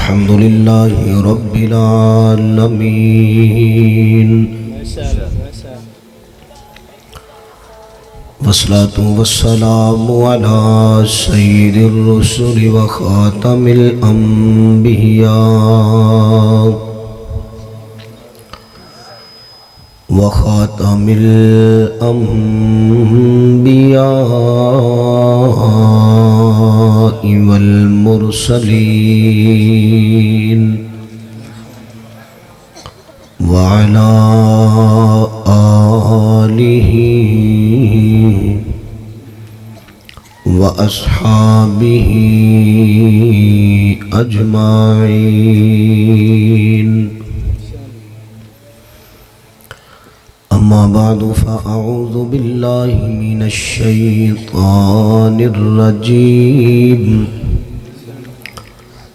الحمد لله رب العالمين والصلاة والسلام على سيد الرسل وخاتم الأنبياء وخاتم الأنبياء والمرسلين وعلى آله وأصحابه أجمعين. أما بعد فأعوذ بالله من الشيطان الرجيم.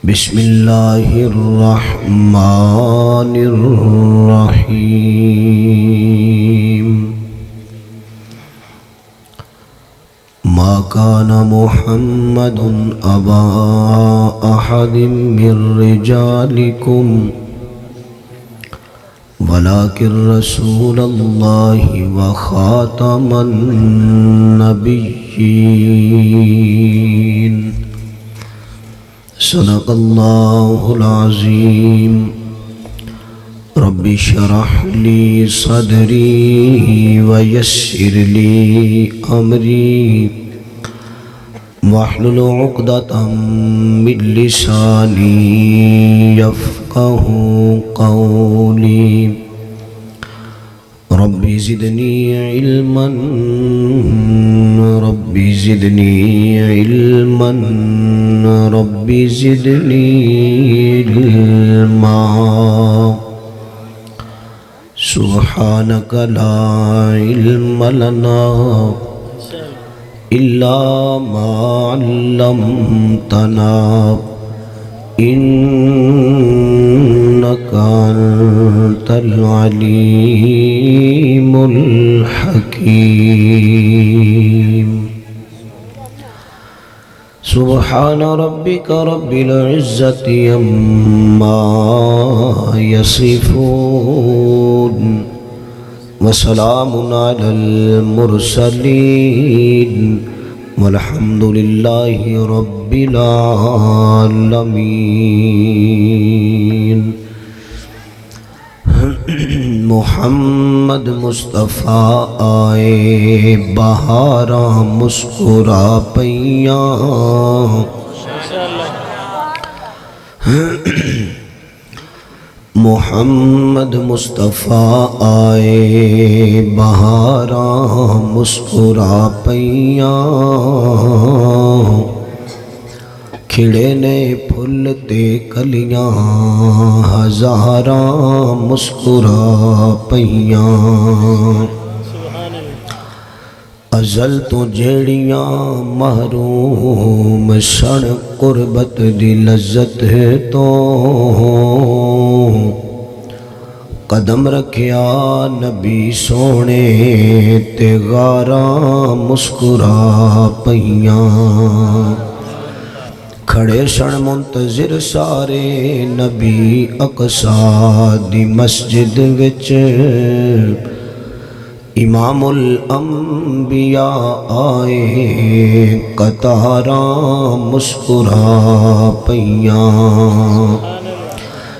بسم الله الرحمن الرحيم. ما كان محمد أبا أحد من رجالكم ولكن رسول الله وخاتم النبيين. صدق الله العظيم. رب اشرح لي صدري ويسر لي أمري واحلل عقدة من لساني يفقه قولي. رب زدني علما رب زدني علما رب زدني علما. سبحانك لا علم لنا إلا ما علمتنا إنك أنت العليم الحكيم. سبحان ربك رب العزة عما يصفون وسلام على المرسلين والحمد لله رب العالمين. محمد مصطفیٰ آئے بہاراں مسکرا پیاں. محمد مصطفیٰ آئے بہاراں مسکرا پیاں. کھڑے نے پھول تے کلیاں ہزاراں مسکرا پیاں. ازل تو جیڑیاں محروم سن قربت دی لذت تو قدم رکھیا نبی سونے تے غاراں مسکرا پیاں. کھڑے سن منتظر سارے نبی اقصیٰ دی مسجد وچ. امام الانبیاء آئے قطاراں مسکرا پیاں.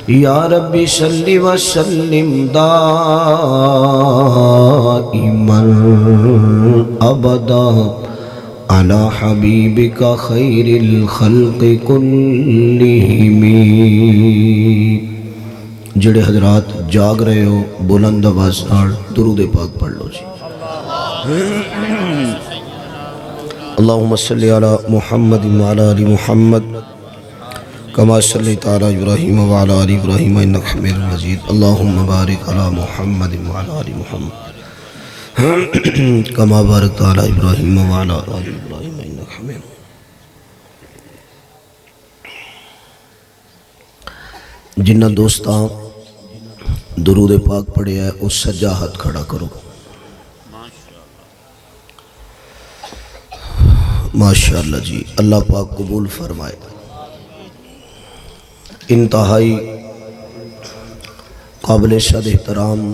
یا ربی صلی وسلم دائما ابدا علی حبیبک خیر الخلق کلہم. جڑے حضرات جاگ رہے ہو بلند آواز نال درود پاک پڑھ لو جی. اللہم صلی علی محمد وعلی آل محمد کما صلیت علی ابراہیم وعلی آل ابراہیم انک حمید مجید. اللہم بارک علی محمد وعلی آل محمد کما بارکت علی ابراہیم وعلی آل ابراہیم انک حمید. جنہ دوستاں درود پاک پڑھے ہے اس سجا ہاتھ کھڑا کرو. ماشاءاللہ جی، اللہ پاک قبول فرمائے. انتہائی قابل صد احترام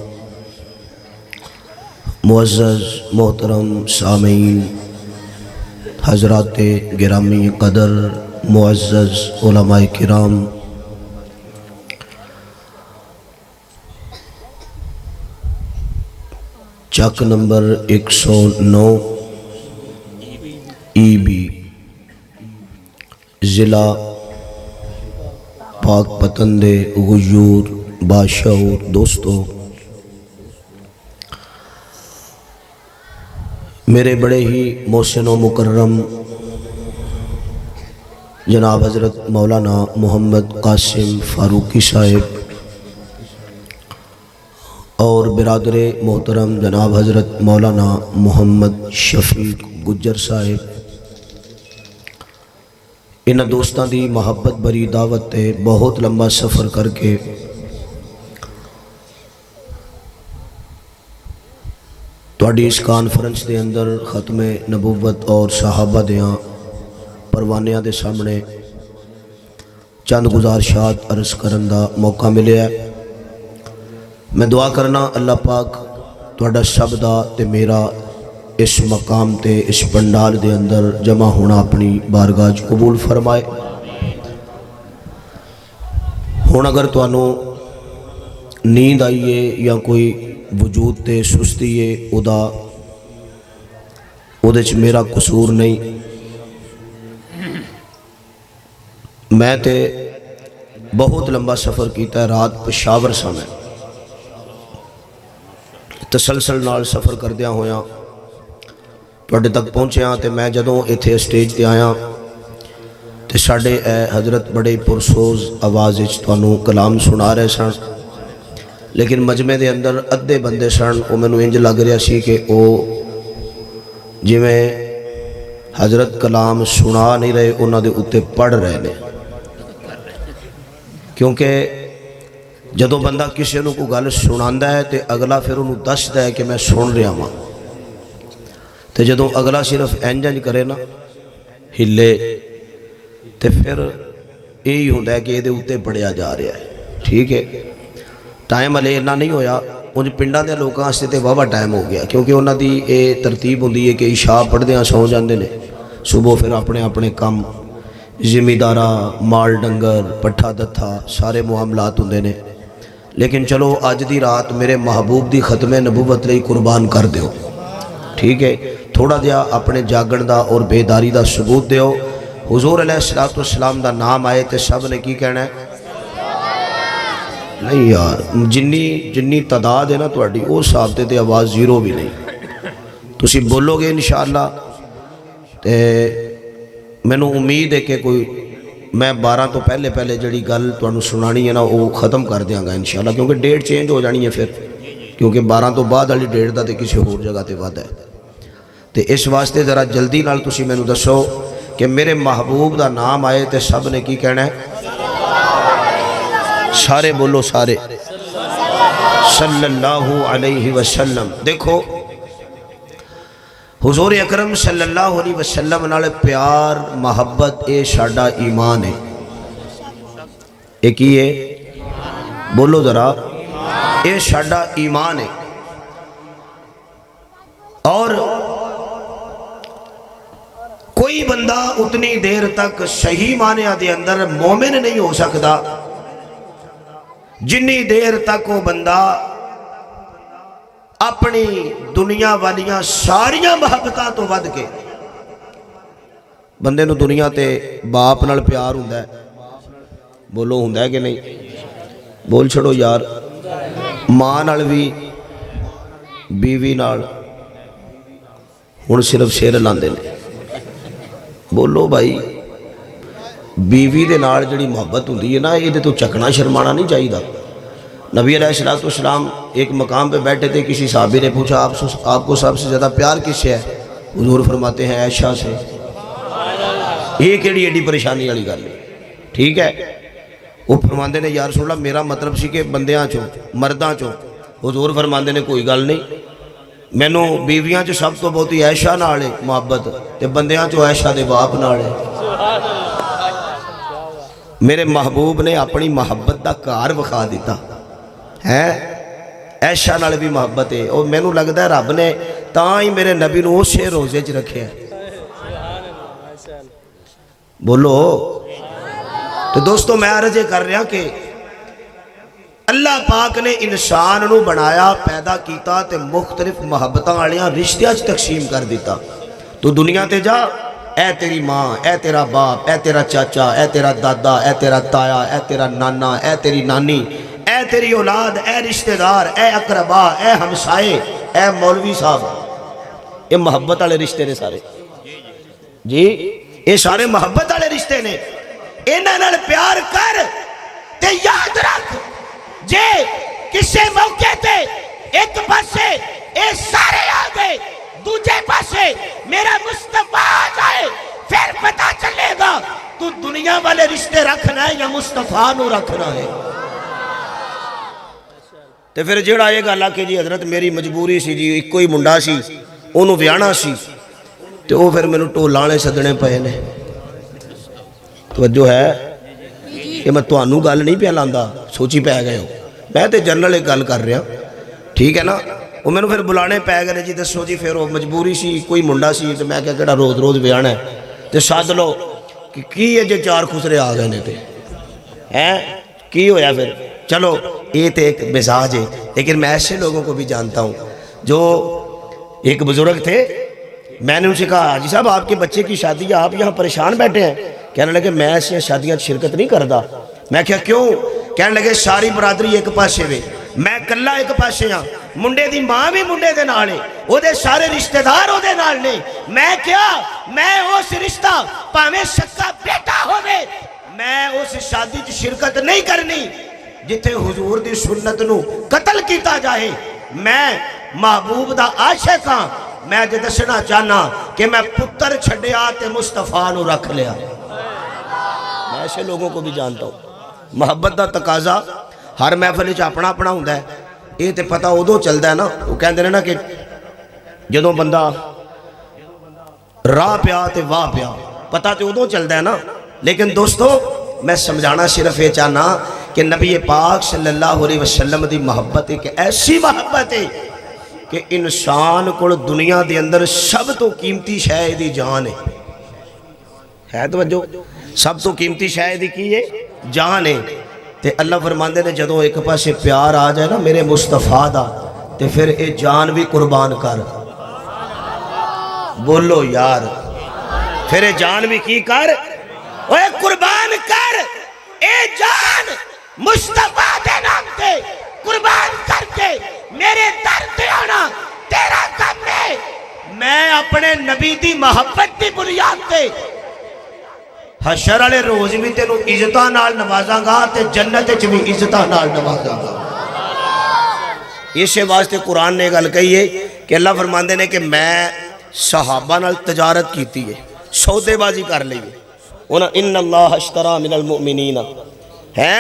معزز محترم سامعین، حضرات گرامی قدر، معزز علماء کرام، چک نمبر 109 ای بی، ضلع پاک پتند غیور باشعور دوستو، میرے بڑے ہی محسن و مکرم جناب حضرت مولانا محمد قاسم فاروقی صاحب اور برادر محترم جناب حضرت مولانا محمد شفیق گجر صاحب، ان دوستاں دی محبت بری دعوت تے بہت لمبا سفر کر کے تواڈی اس کانفرنس دے اندر ختم نبوت اور صحابہ دیاں پروانیاں دے سامنے چند گزارشات عرض کرن دا موقع ملیا ہے۔ میں دعا کرنا اللہ پاک تواڈا سب دا تے میرا اس مقام تے اس پنڈال دے اندر جمع ہونا اپنی بارگاہ قبول فرمائے۔ ہن اگر تانوں نیند آئیے یا کوئی وجود تے سستی ہے اودے چ میرا قصور نہیں، میں تے بہت لمبا سفر کیتا ہے، رات پشاور سا میں تسلسل نال سفر کردیاں ہویاں تواڈے تک پہنچیا تے میں جدوں ایتھے اسٹیج تے آیا تے ساڈے اے حضرت بڑے پرسوز آواز وچ تانوں کلام سنا رہے سن، لیکن مجمع دے اندر ادھے بندے سن وہ مینوں انج لگ رہا سی کہ او جویں حضرت کلام سنا نہیں رہے، انہاں دے اوتے پڑھ رہے نے، کیونکہ جدوں بندہ کسی نوں کوئی گل سناندا ہے تے اگلا پھر انہوں دسدا ہے کہ میں سن رہا ہاں، تے جدوں اگلا صرف انج کرے نا ہلے تے پھر یہی ہوندا ہے کہ یہ دے اوتے پڑھیا جا رہا ہے۔ ٹھیک ہے، ٹائم ہلے اتنا نہیں ہویا، انج پنڈاں دے لوکاں واسطے تے واہوا ٹائم ہو گیا، کیونکہ انہاں دی یہ ترتیب ہوندی ہے کہ عشاء پڑھدیاں سو جاندے نے، صبح پھر اپنے اپنے کم ذمہ دارا مال ڈنگر پٹھا دتھا سارے معاملات ہوندے نے، لیکن چلو اج دی رات میرے محبوب دی ختم نبوت لئی قربان کر دیو۔ ٹھیک ہے، تھوڑا جہا اپنے جاگن دا اور بیداری دا ثبوت دیو۔ حضور علیہ السلام دا نام آئے تے سب نے کی کہنا ہے؟ نہیں یار، جنی تعداد ہے نا تواڈی اس حساب تے آواز زیرو بھی نہیں، تسی بولو گے انشاءاللہ تے مینوں امید ہے کہ کوئی میں 12 تو پہلے جڑی گل تانوں سنانی ہے نا وہ ختم کر دیاں گا انشاءاللہ، کیونکہ ڈیٹ چینج ہو جانی ہے پھر، کیونکہ 12 تو بعد والی ڈیٹ دا تے کسی ہور جگہ تے وعدہ ہے، تے اس واسطے ذرا جلدی نال تسی مینوں دسو کہ میرے محبوب دا نام آئے تے سب نے کی کہنا ہے؟ سارے بولو، سارے صلی اللہ علیہ وسلم۔ دیکھو حضور اکرم صلی اللہ علیہ وسلم نال پیار محبت اے ساڈا ایمان ہے، ایک ہی ہے، بولو ذرا، اے ساڈا ایمان ہے، اور کوئی بندہ اتنی دیر تک صحیح معنی دے اندر مومن نہیں ہو سکتا جنی دیر تک وہ بندہ اپنی دنیا والیاں ساریاں محبتاں تو ود کے، بندے نو دنیا تے باپ نال پیار ہوندا ہے، بولو ہوندا ہے کہ نہیں؟ بول چھڑو یار، ماں نال بھی، بیوی نال، ہن صرف سر لاندے نے، بولو بھائی، بیوی دے نال جڑی محبت ہوندی ہے نا یہ تو چکنا شرمانا نہیں چاہیے۔ نبی علیہ السلام ایک مقام پہ بیٹھے تھے، کسی صحابی نے پوچھا آپ کو سب سے زیادہ پیار کس سے ہے؟ حضور فرماتے ہیں عائشہ سے۔ یہ کیڑی ایڈی پریشانی والی گل ہے؟ ٹھیک ہے، وہ فرماندے نے یا رسول اللہ میرا مطلب سی کہ بندیاں چوں مرداں چوں، حضور فرماندے نے کوئی گل نہیں، مینوں بیویاں چ سب تو بہتی عائشہ نال ہے محبت، تے بندیاں چوں عائشہ دے باپ نال ہے۔ میرے محبوب نے اپنی محبت دا کار وکھا دیتا ہے ایشا نال بھی محبت ہے اور مینوں لگدا ہے رب نے تاں ہی میرے نبی نو اسی روزے چ رکھیا بولو تو دوستو میں عرض کر رہا کہ اللہ پاک نے انسان نو بنایا پیدا کیتا تے مختلف محبتاں والیاں رشتیاں چ تقسیم کر دیتا تو دنیا تے جا اے تیری ماں اے تیرا باپ اے تیرا چاچا اے تیرا دادا اے تیرا تایا اے تیرا نانا اے تیری نانی اے تیری اولاد اے رشتہ دار اے اقربا اے ہمسائے اے مولوی صاحب یہ محبت والے رشتے نے سارے جی یہ سارے محبت والے رشتے نے انہاں نال پیار کر تے یاد رکھ جے کسے موقع تے ایک پاسے اے سارے آ گئے دوجے پاسے میرا مصطفیٰ آ جائے پھر پتا چلے گا تو دنیا والے رشتے رکھنا ہے یا مصطفیٰ نو رکھنا ہے تے پھر جڑا یہ گل کہ جی حضرت میری مجبوری سی جی ایک کوئی منڈا سی انہوں ویانا سی تے وہ پھر میں ٹولانے سدنے پے نے توجہ ہے کہ میں تانوں گل نہیں پیا لاندا سوچی پی گئے ہو میں تے جنرل ایک گل کر رہا ٹھیک ہے نا وہ میں پھر بلانے پی گئے جی دسو جی پھر وہ مجبوری سی کوئی منڈا سی تو میں کہڑا روز روز ویانا ہے تے سد لو کہ کی ہے جی چار خسرے آ گئے نے تے ہیں کی ہویا پھر چلو یہ تو ایک مزاج ہے لیکن میں ایسے لوگوں کو بھی جانتا ہوں جو ایک بزرگ تھے میں نے ان سے کہا حاجی صاحب آپ کے بچے کی شادی ہے آپ یہاں پریشان بیٹھے ہیں کہنے لگے میں ایسی شادیاں شرکت نہیں کرتا میں کہا کیوں کہنے لگے ساری برادری ایک پاسے وے میں کلا ایک پاسے ہاں منڈے دی ماں بھی منڈے دے نال ہے او دے سارے رشتہ دار او دے نال نے میں کیا میں اس رشتہ پاویں سکا بیٹا ہوے میں اس شادی چ شرکت نہیں کرنی جتھے حضور دی سنت نو قتل کیتا جائے میں محبوب دا عاشق ہاں میں جے دسنا چاہنا کہ میں پتر چھڈیا تے مصطفیٰ نو رکھ لیا میں ایسے لوگوں کو بھی جانتا ہوں محبت دا تقاضا ہر محفل وچ اپنا اپنا ہوندا ہے یہ تے پتہ ادوں چلدا ہے نا وہ کہندے نے نا کہ جدوں بندہ راہ پیا تے واہ پیا پتہ تے ادوں چلدا ہے نا لیکن دوستو میں سمجھانا صرف یہ چاہنا کہ نبی پاک صلی اللہ علیہ وسلم دی محبت ایک ایسی محبت ہے کہ انسان کو دنیا دے اندر سب تو قیمتی شے دی جان ہے توجہ سب تو قیمتی شے دی کی ہے جان ہے تے اللہ فرماندے نے جدوں ایک پاسے پیار آ جائے نا میرے مصطفیٰ دا تے پھر اے جان بھی قربان کر بولو یار پھر اے جان بھی کی کر اے قربان کر اے جان مصطفیٰ دے نام تے قربان کر کے میرے در تے آنا تیرا کم ہے میں اپنے نبی دی محبت دی بنیاد تے حشر والے روز بھی تینوں عزتاں نال نوازاں گا تے جنت وچ بھی عزتاں نال نوازاں گا اسی واسطے قرآن نے گل کہی ہے کہ اللہ فرماندے نے کہ میں صحابہ نال تجارت کیتی ہے سودے بازی کر لی ہے ان اللہ اشترا من المؤمنین ہے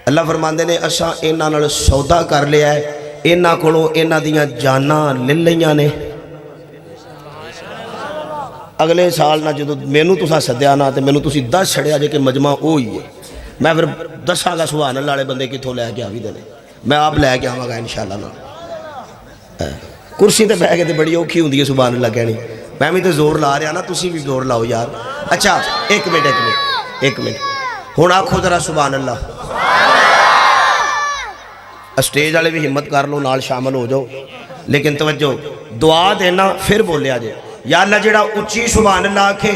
اللہ فرماندے نے اساں انہاں نال سودا کر لیا ہے انہاں کولوں انہاں دیاں جاناں لے لیاں نے اگلے سال نہ جدو مینوں تساں سدیا نہ تے مینوں تسی دس چھڑیا جے کہ مجمع وہی ہے میں پھر دساں گا سبحان اللہ والے بندے کتھوں لے کے آوی دے میں آپ لے کے آواں گا انشاءاللہ نا کرسی تے بیٹھ کے تے بڑی اوکھی ہوندی ہے سبحان اللہ کہنی میں بھی تے زور لا رہا نا تسی بھی زور لاؤ یار اچھا ایک منٹ ہن آکھو ذرا سبحان اللہ اسٹیج والے بھی ہمت کر لو نال شامل ہو جاؤ لیکن توجہ دعا دینا پھر بولیا جے یا اللہ جڑا اچھی سبحان اللہ آکھے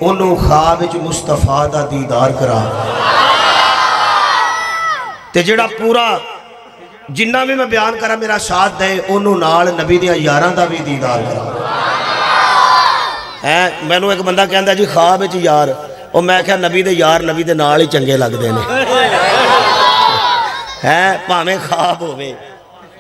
انہوں خواب وچ مصطفیٰ دا دیدار کرا تے جڑا پورا جنہ بھی میں بیان کرا میرا ساتھ دے انہوں نال نبی دیاں یاراں دا بھی دیدار کرا میں نے ایک بندہ کہندا جی خواب وچ یار اور میں کہا نبی دے یار نبی دے نال ہی چنگے لگ دے نے پاویں خواب ہوئے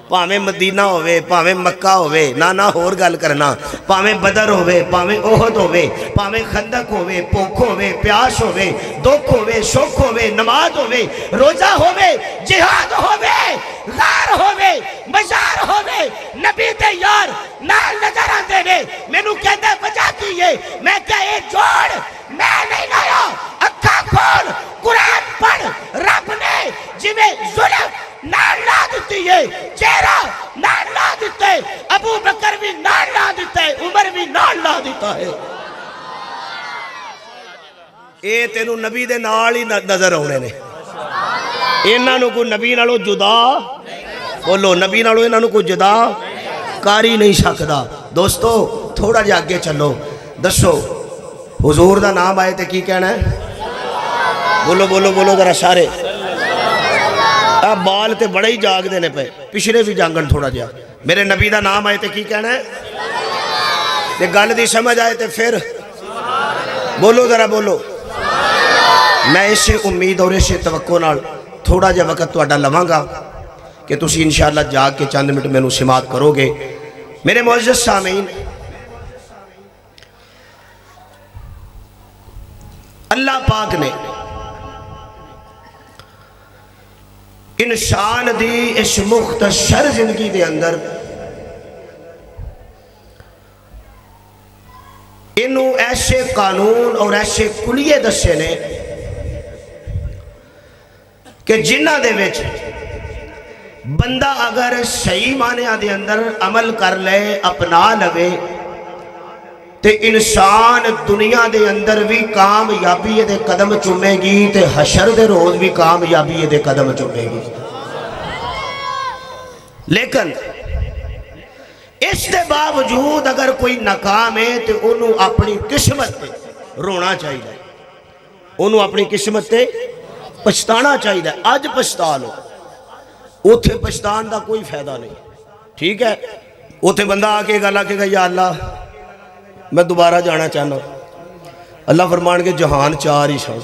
پاویں مدینہ ہوئے پاویں مکہ ہوئے نہ ہور گل کرنا پاویں بدر ہوئے پاویں احد ہوئے پاویں خندق ہوئے بھوک ہوئے پیاس ہوئے دکھ ہوئے سکھ ہوئے نماز ہوئے روزہ ہوئے جہاد ہوئے غار ہوئے مزار ہوئے نبی دے یار نال نظر آندے نے مینوں کہندا وجہ کی ہے میں کہ اے جوڑ میں نہیں لایا اکھا کھول قرآن پڑھ رب نے جویں ظلم نال لا دیتی ہے چہرہ نال لا دیتا ہے ابو بکر بھی نال لا دیتا ہے عمر بھی نال لا دیتا ہے اے تینوں نبی دے نال ہی نظر آنے نے انہاں نوں کوئی نبی نالوں جدا بولو نبی نالوں انہاں نوں کوئی جدا کر ہی نہیں سکدا دوستو تھوڑا جا اگے چلو دسو حضور دا نام آئے تے کی کہنا ہے بولو بولو بولو ذرا سارے بال تے بڑے ہی جاگ دینے پہ پچھلے بھی جانگن تھوڑا جا میرے نبی دا نام آئے تے کی کہنا ہے تے گل دی سمجھ آئے تے پھر بولو ذرا بولو میں اسے امید اور اسے توقع نال تھوڑا جا وقت تہاڈا لواں گا کہ تسی انشاءاللہ جاگ کے چند منٹ میں سماعت کرو گے میرے معزز سامعین اللہ پاک نے انسان دی اس مختصر زندگی دے اندر انہوں ایسے قانون اور ایسے کلیے دسے نے کہ جنہ دے وچ بندہ اگر صحیح معنی دے اندر عمل کر لے اپنا لوے تے انسان دنیا دے اندر بھی کامیابی دے قدم چومے گی تے حشر دے روز بھی کامیابی دے قدم چومے گی لیکن اس دے باوجود اگر کوئی ناکام ہے تو انہوں اپنی قسمت تے رونا چاہیے انہوں اپنی قسمت تے پچھتانا چاہیے آج پچھتا لو اوتھے پچھتان دا کوئی فائدہ نہیں ٹھیک ہے اوتھے بندہ آکے گا کہ یا اللہ میں دوبارہ جانا چاہنا اللہ فرمان کے جہان چار ہی شان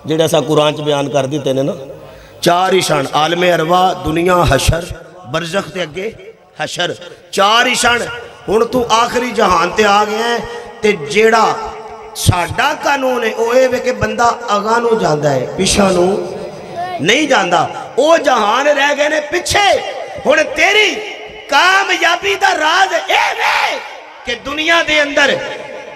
جیڑا سا قرآن چ بیان کر دیتے ہیں نا چار ہی شان عالم ارواح دنیا حشر برزخ تے اگے حشر چار ہی شان ہن تو آخری جہان تے آ گیا ہے تے جیڑا ساڈا قانون ہے وہ یہ کہ بندہ اگاں نو جاندا ہے پیچھے نو نہیں جاندا او جہان رہ گئے نے پیچھے ہن تیری کامیابی دا راز اے وے کہ دنیا دے اندر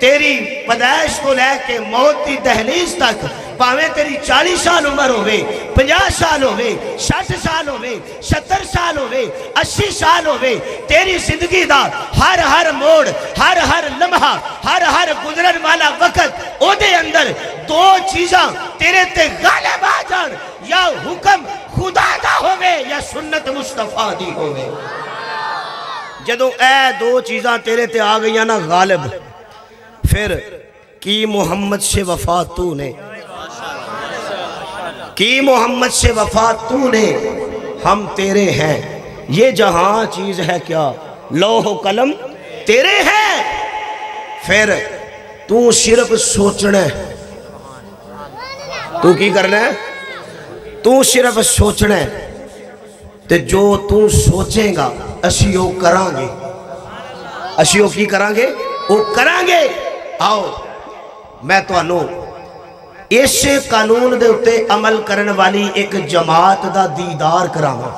تیری پیدائش کو لے کے موت دی دہلیز تک پاویں تیری 40 سال عمر ہوئے 50 سال ہوئے 60 سال ہوئے 70 سال ہوئے 80 سال ہوئے تیری زندگی دا ہر موڑ ہر لمحہ ہر گزرن والا وقت او دے اندر دو چیزاں تیرے تے غالب آ جان یا حکم خدا دا ہوئے یا سنت مصطفیٰ دی ہوئے جدو اے دو چیزاں تیرے تے آ گئی نا غالب پھر کی محمد سے وفا تو نے کی محمد سے وفا تو نے ہم تیرے ہیں یہ جہاں چیز ہے کیا لوح و قلم تیرے ہیں پھر تو صرف سوچنا ہے تو کی کرنا ہے تو صرف سوچنا ہے تے جو تو سوچیں گا اسیو کرانگے اسیو کی کرانگے وہ کرانگے آؤ میں تو انہوں اس قانون دے اتے عمل کرن والی ایک جماعت دا دیدار کرانا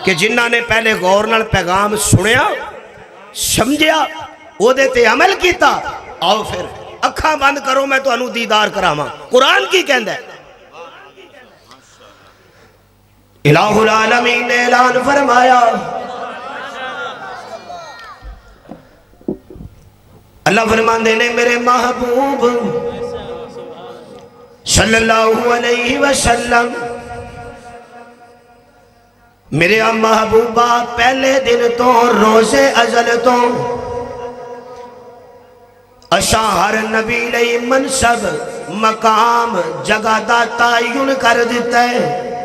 کہ جنہ نے پہلے غور نال پیغام سنیا سمجھیا وہ دیتے عمل کیتا آؤ پھر اکھاں بند کرو میں تو انہوں دیدار کراما قرآن کی کہندہ ہے الہ العالمین نے اعلان فرمایا اللہ فرمان دینے میرے محبوب صلی اللہ علیہ وسلم میرے محبوبہ پہلے دن تو روزے ازل تو اشاں ہر نبی لئی منصب مقام جگہ دا تعین کر دیتا ہے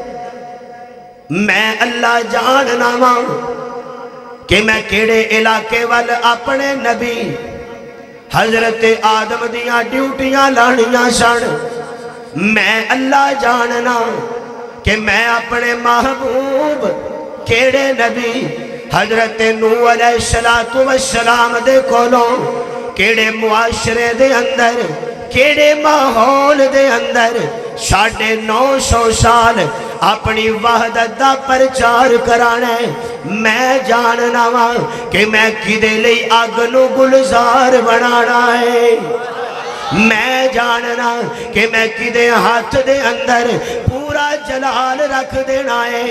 میں اللہ جاننا ماں کہ میں کیڑے علاقے وال اپنے نبی حضرت آدم دیاں ڈیوٹیاں لانیاں سن میں اللہ جاننا کہ میں اپنے محبوب کیڑے نبی حضرت نوح علیہ السلام دے کولوں کیڑے معاشرے دے اندر کیڑے ماحول دے اندر 950 سال اپنی وحدت دا پرچار کرانا ہے میں جاننا ہوں کہ میں کدے لئی آگ نو گلزار بنانا ہے میں جاننا کہ میں کدے ہاتھ دے اندر پورا جلال رکھ دینا ہے،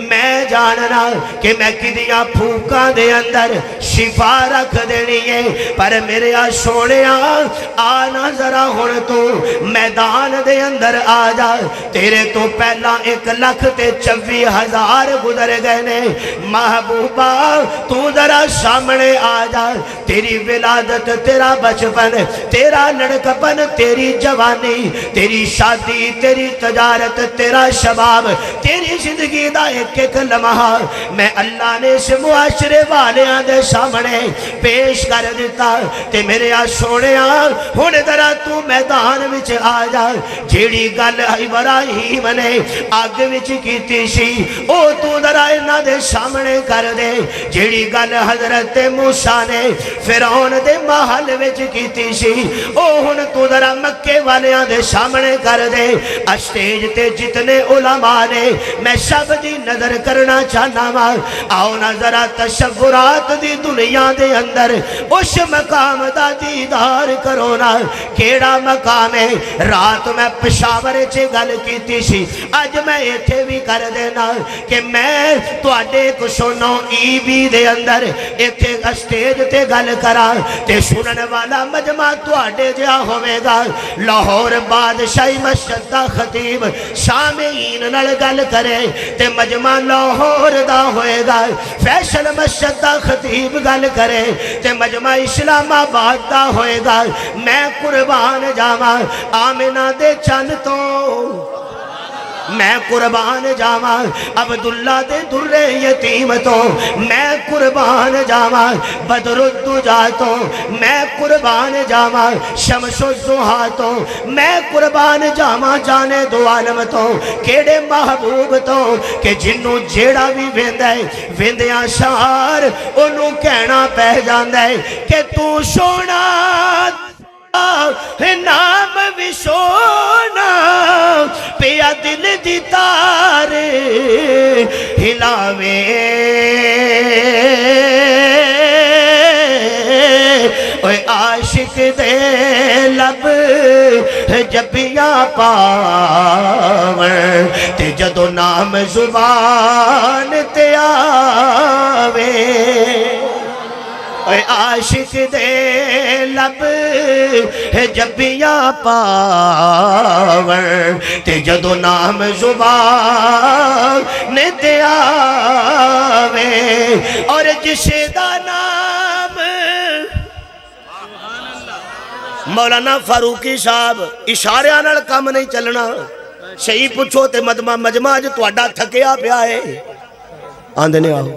میں جاننا کہ میں کدیاں پھوکاں دے اندر شفا رکھ دینی ہے، پر میرے سونے آنا ذرا ہن تو میدان دے اندر آ جا، تیرے تو پہلا 1,24,000 گزر گئے نے، محبوبہ تو ذرا سامنے آ جا، تیری ولادت، تیرا بچپن، تیرا لڑکپن، تیری جوانی، تیری شادی، تیری تجارت، تیرا شباب، تیری زندگی دا ایک ایک لمحہ میں اللہ نے اس معاشرے والیاں دے سامنے پیش کر دیتا، تے میرے سونے ہن ذرا تو میدان وچ آ جا، جیڑی گل ابراہیم نے اگ وچ کیتی سی او تو ذرا انہاں دے سامنے کر دے، جیڑی گل حضرت موسیٰ نے فرعون دے محل وچ کیتی سی او ہن تو ذرا مکے والیاں دے سامنے کر دے۔ اسٹیج تے جتنے علماء نے میں سب دی نظر کرنا چاہنا وا، آؤ نا ذرا تصورات دی دنیا دے اندر اس مقام دا دیدار کرو نا، کیڑا مقام ہے؟ رات میں پشاور چے گل کیتی سی، اج میں ایتھے بھی کر دینا کہ میں تواڈے کو سنو ای بی دے اندر ایتھے اسٹیج تے گل کرا تے سنن والا مجمع تواڈے جہا ہوئے گا، لاہور بادشاہی مسجد دا خطیب سامعین نال گل کرے تے مجمع لاہور دا ہوئے گا، فیصل مسجد دا خطیب گل کرے تے مجمع اسلام آباد دا ہوئے گا، میں قربان جاواں آمنہ دے چند تو، میں قربان جاواں عبداللہ دے در یتیم تو، میں قربان جاواں بدر الدجا تو، میں قربان جاواں شمس الضحیٰ تو، میں قربان جاواں جانے دو عالم تو، کیڑے محبوب تو کہ جنوں جیڑا بھی ویندے ویندیاں سار انہوں کہنا پہ جاندے کہ تو سونا نام بھی سونا پیا دل دی تار ہلاوے، اوے عاشق دے لب جبیاں پاون تے جدو نام زبان تے آوے، اوے عاشق دے لب جبیاں پاون تے جدو نام زبان تے آوے، اور جس دا نام مولانا فاروقی صاحب اشارے نال کام نہیں چلنا، صحیح پوچھو تے مجمع جو تواڈا تھکیا پیا ہے آندے نے آؤ،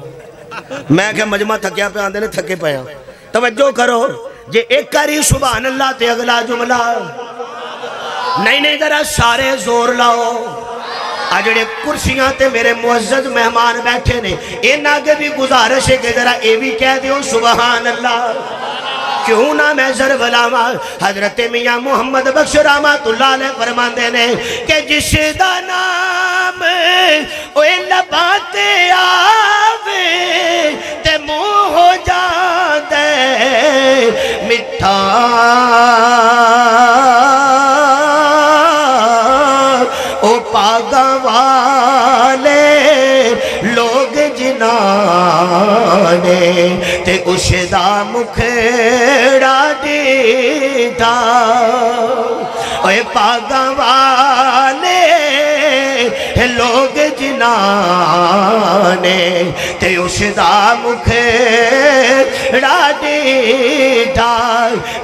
میں کہ مجمع تھکیا پہ آندے نے تھکے پیا، توجہ کرو جے ایک کاری سبحان اللہ تے اگلا جملہ نہیں ذرا سارے زور لاؤ، آجڑے کرسیاں تے میرے معزز مہمان بیٹھے نے ان آگے بھی گزارش ہے کہ ذرا اے بھی کہہ دیو سبحان اللہ، کیوں نہ میں ضرب لاواں، حضرت میاں محمد بخش رحمت اللہ علیہ فرماندے نے کہ جس دا نام اوے لباں تے آوے تے منہ ہو جاندے مٹھا، او پاگاں والے لوگ جنانے تے اس دا مکھڑا دیتا، اوے پاگاں والے لوگ جنانے تے اس دا مکھڑا دیتا،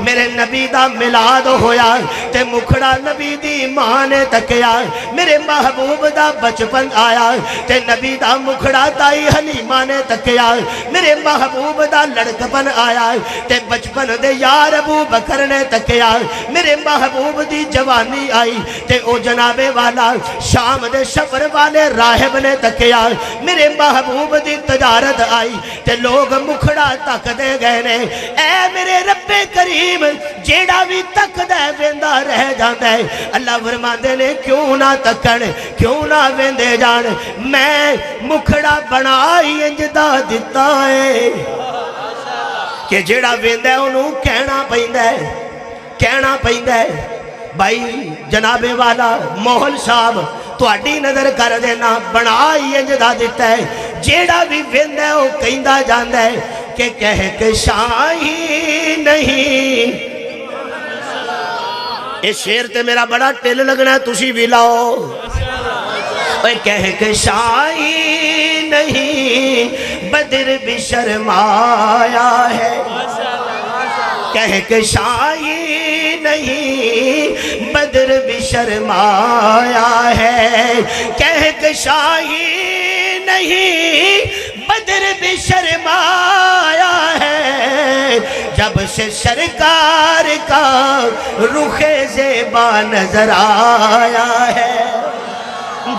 میرے نبی دا ملاد ہویا تے مکھڑا نبی دی ماں نے تکیا، میرے محبوب دا بچپن آیا تے نبی دا مکھڑا تائی حلیمہ نے تکیا، میرے محبوب دا لڑکپن آیا تے بچپن دے یار ابو بکر نے تکیا، میرے محبوب دی جوانی آئی تے او جناب والا شام دے سفر والے راہب نے تکیا، میرے محبوب دی تجارت آئی تے لوگ مکھڑا تک دے گئے نے، اے میرے رب کریم جیڑا بھی تک دے ویندہ رہ جاندے، اللہ فرماندے نے کیوں نہ تکن کیوں نہ ویندے جان، میں مکھڑا بنائی انجدہ دیتا ہے کہ جیڑا ویندہ انہوں کہنا پہندہ ہے، کہنا پیندا ہے بھائی جناب والا موہن صاحب تہاڈی نظر کر دینا بنا ہی انج دا دیتا ہے جیڑا بھی ویندا ہے وہ کہندا جاندا ہے کہ کہکشائی نہیں. اس شعر تے میرا بڑا ٹل لگنا ہے تسی بھی لاؤ. اے کہکشائی نہیں بدر بھی شرمایا ہے. کہکشائی نہیں بدر بھی شرمایا ہے. کہکشائی نہیں بدر بھی شرمایا ہے. جب سے سرکار کا رخ زیبا نظر آیا ہے.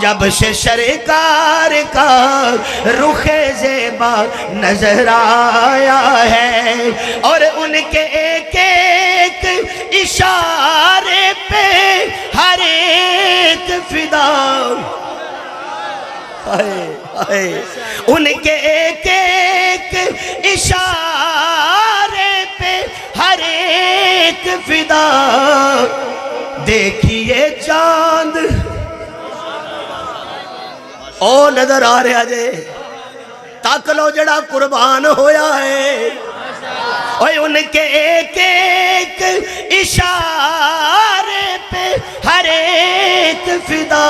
جب سے سرکار کا رخ زیبا نظر آیا ہے اور ان کے ایک ایک اشارے پہ ہر ایک فدا. ان کے ایک ایک اشارے پہ ہر ایک فدا. دیکھیے چاند او نظر آ رہا جے تک لو جڑا قربان ہویا ہے. اوے ان کے ایک ایک اشارے پہ ہر ایک فدا.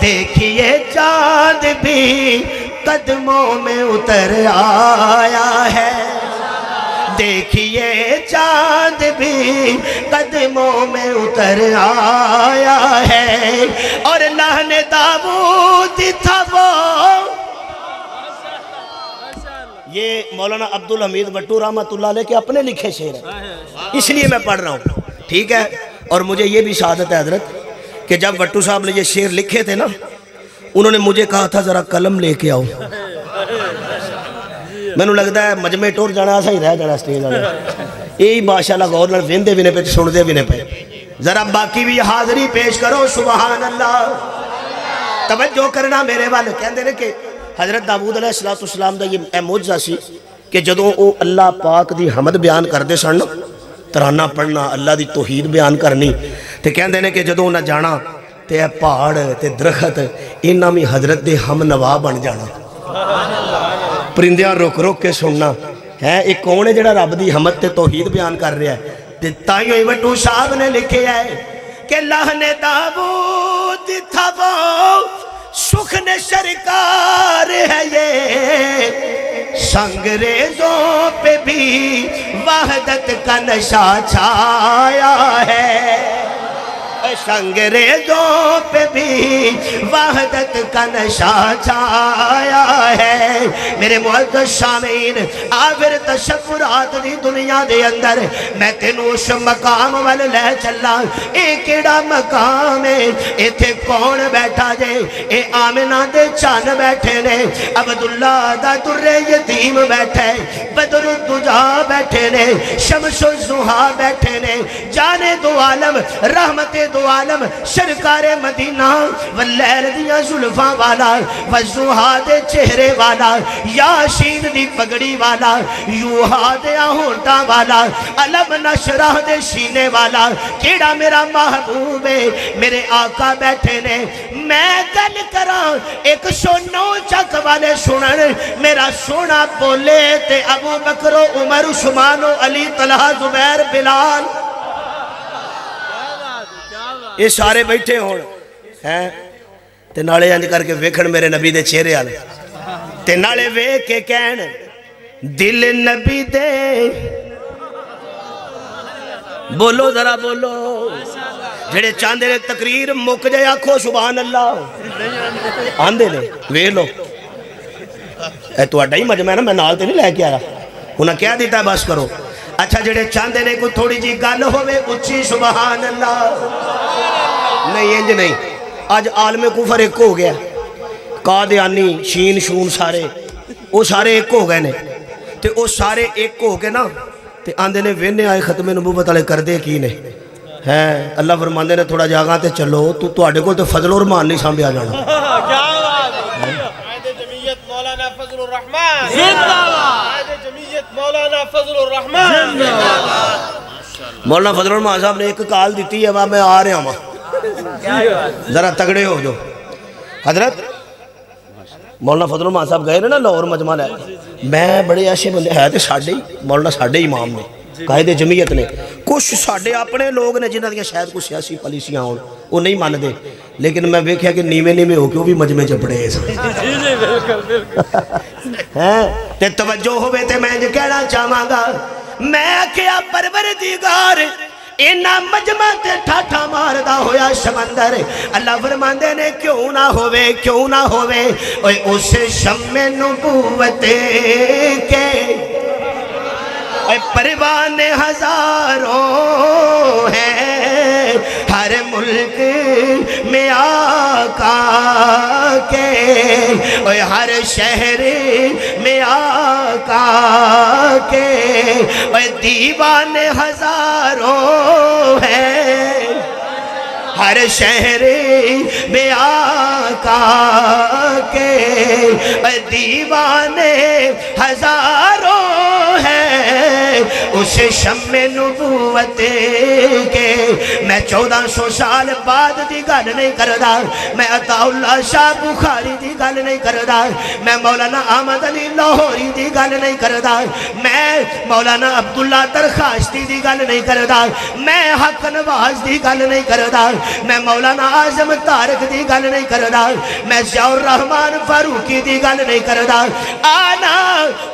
دیکھیے چاند بھی قدموں میں اتر آیا ہے. دیکھیے چاند بھی قدموں میں اتر آیا ہے اور لہن داؤد تھا وہ. یہ مولانا عبدالحمید بٹو رحمۃ اللہ علیہ کے اپنے لکھے شعر ہیں اس لیے میں پڑھ رہا ہوں. ٹھیک ہے. اور مجھے یہ بھی شہادت ہے حضرت کہ جب بٹو صاحب نے یہ شعر لکھے تھے نا انہوں نے مجھے کہا تھا ذرا قلم لے کے آؤ. میں نے لگتا ہے مجمع ٹور جانا صحیح رہ جانا سٹیج جانا یہی ماشاءاللہ غور نال ویندے بھی نے پہ سن دے بھی نے پہ. ذرا باقی بھی حاضری پیش کرو سبحان اللہ. توجہ کرنا میرے والے کہندے نے کہ حضرت داؤد علیہ السلام دا یہ معجزہ سی کہ جدوں او اللہ پاک دی حمد بیان کردے سن ترانہ پڑھنا اللہ دی توحید بیان کرنی تے کہندے نے کہ جدوں نہ جانا تے اے پہاڑ تے درخت انہاں بھی حضرت دے ہم نوا بن جانا. پرندیاں روک روک کے سننا ہے. ایک کون ہے جڑا رب دی حمد تے توحید بیان کر رہا ہے. تائیوں بٹو صاحب نے لکھے ہے کہ لہن داؤد تھا وہ سخن سرکار ہے یہ. سنگریزوں پہ بھی وحدت کا نشہ چھایا ہے. سنگریزوں پہ بھی وحدت کا نشہ چھایا ہے. میرے معزز سامعین آخر تشکرات دی دنیا دے اندر میں تینوں اس مقام والے لے چلا. اے کیڑا مقام ہے ایتھے کون بیٹھا جے؟ اے آمنہ دے چان بیٹھے نے عبداللہ دا در یتیم بیٹھے بدر الدجا بیٹھے نے شمس الضحیٰ بیٹھے نے جانے دو عالم رحمت دو عالم سرکار مدینہ واللیل دیا زلفاں والا والضحیٰ دے چہرے والا یاسین دی پگڑی والا یوحا دیا ہونٹا والا علم نشرح دے سینے والا کیڑا میرا محبوب ہے میرے آقا بیٹھے نے. میں گل کران ایک سنو چک والے سنن میرا سونا بولے تے ابو بکر و عمر عثمان و علی طلحہ زبیر بلال یہ سارے بیٹھے ہون ہیں تے نالے انج کر کے ویکھن میرے نبی دے چہرے والے تے نالے ویکھ کے کہن دل نبی دے بولو ذرا بولو جڑے چاندے نے تقریر مک جائے آکھو سبحان اللہ آندے نے وے لو اے تو اڈا ہی مجمع ہے نا میں نال تے نہیں لے کے آیا انہاں کیا دیتا ہے بس کرو. اچھا جڑے چاندے نے کوئی تھوڑی جی گل ہوئے اچھی سبحان اللہ نہیں انج نہیں. آج عالم کفر ایک ہو گیا قادیانی شین شون سارے وہ سارے ایک ہو گئے نے تے وہ سارے ایک ہو گئے نا تے آندے نے وینے آئے ختم نبوت والے کر دے کی نے ہیں. اللہ فرماندے نے تھوڑا جاگاں تے چلو تو اڈے کول تے فضل و رحمان نہیں سامبیا جانا. جمعیت مولانا فضل الرحمان زندہ باد. جمعیت مولانا فضل الرحمان زندہ باد. مولانا فضل الرحمان صاحب نے ایک کال دیتی ہے میں آ رہا ہوں ذرا تگڑے ہو جو حضرت مولانا فضل الرحمان صاحب گئے نا لاہور مجمع لے میں بڑے ایسے بندے ہے تے ساڈے ہی مولانا ساڈے امام نے قائد جمعیت نے کچھ ساڈے اپنے لوگ نے جنہاں دی شاید کوئی سیاسی پالیسیاں ہون وہ نہیں مانتے لیکن میں ویکھیا کہ نیویں نیویں ہو کے وہ بھی مجمع چ پڑے ہیں تے توجہ ہوے تے میں جو کہنا چاہواں گا میں آکھیا پروردگار اینا مجمع تے ٹھاٹھا ماردا ہویا سمندر اللہ فرماندے نے کیوں نہ ہوے اوے اس شم نبوت کے اوے پروان ہزاروں ہیں ہر ملک میں آقا کے اوے ہر شہر میں آقا کے اوے دیوان ہزاروں ہیں ہر شہر میں آقا کے اوے دیوانے ہزاروں ہیں اس شم نبوت کے میں 1400 سال بعد دی گل نہیں کردا میں عطا اللہ شاہ بخاری دی گل نہیں کردا میں مولانا احمد علی لاہوری دی گل نہیں کردا میں مولانا عبداللہ درخاشتی دی گل نہیں کردا میں حق نواز دی گل نہیں کردا میں مولانا اعظم طارق دی گل نہیں کردا میں ضیاء الرحمن فاروقی دی گل نہیں کردا آنا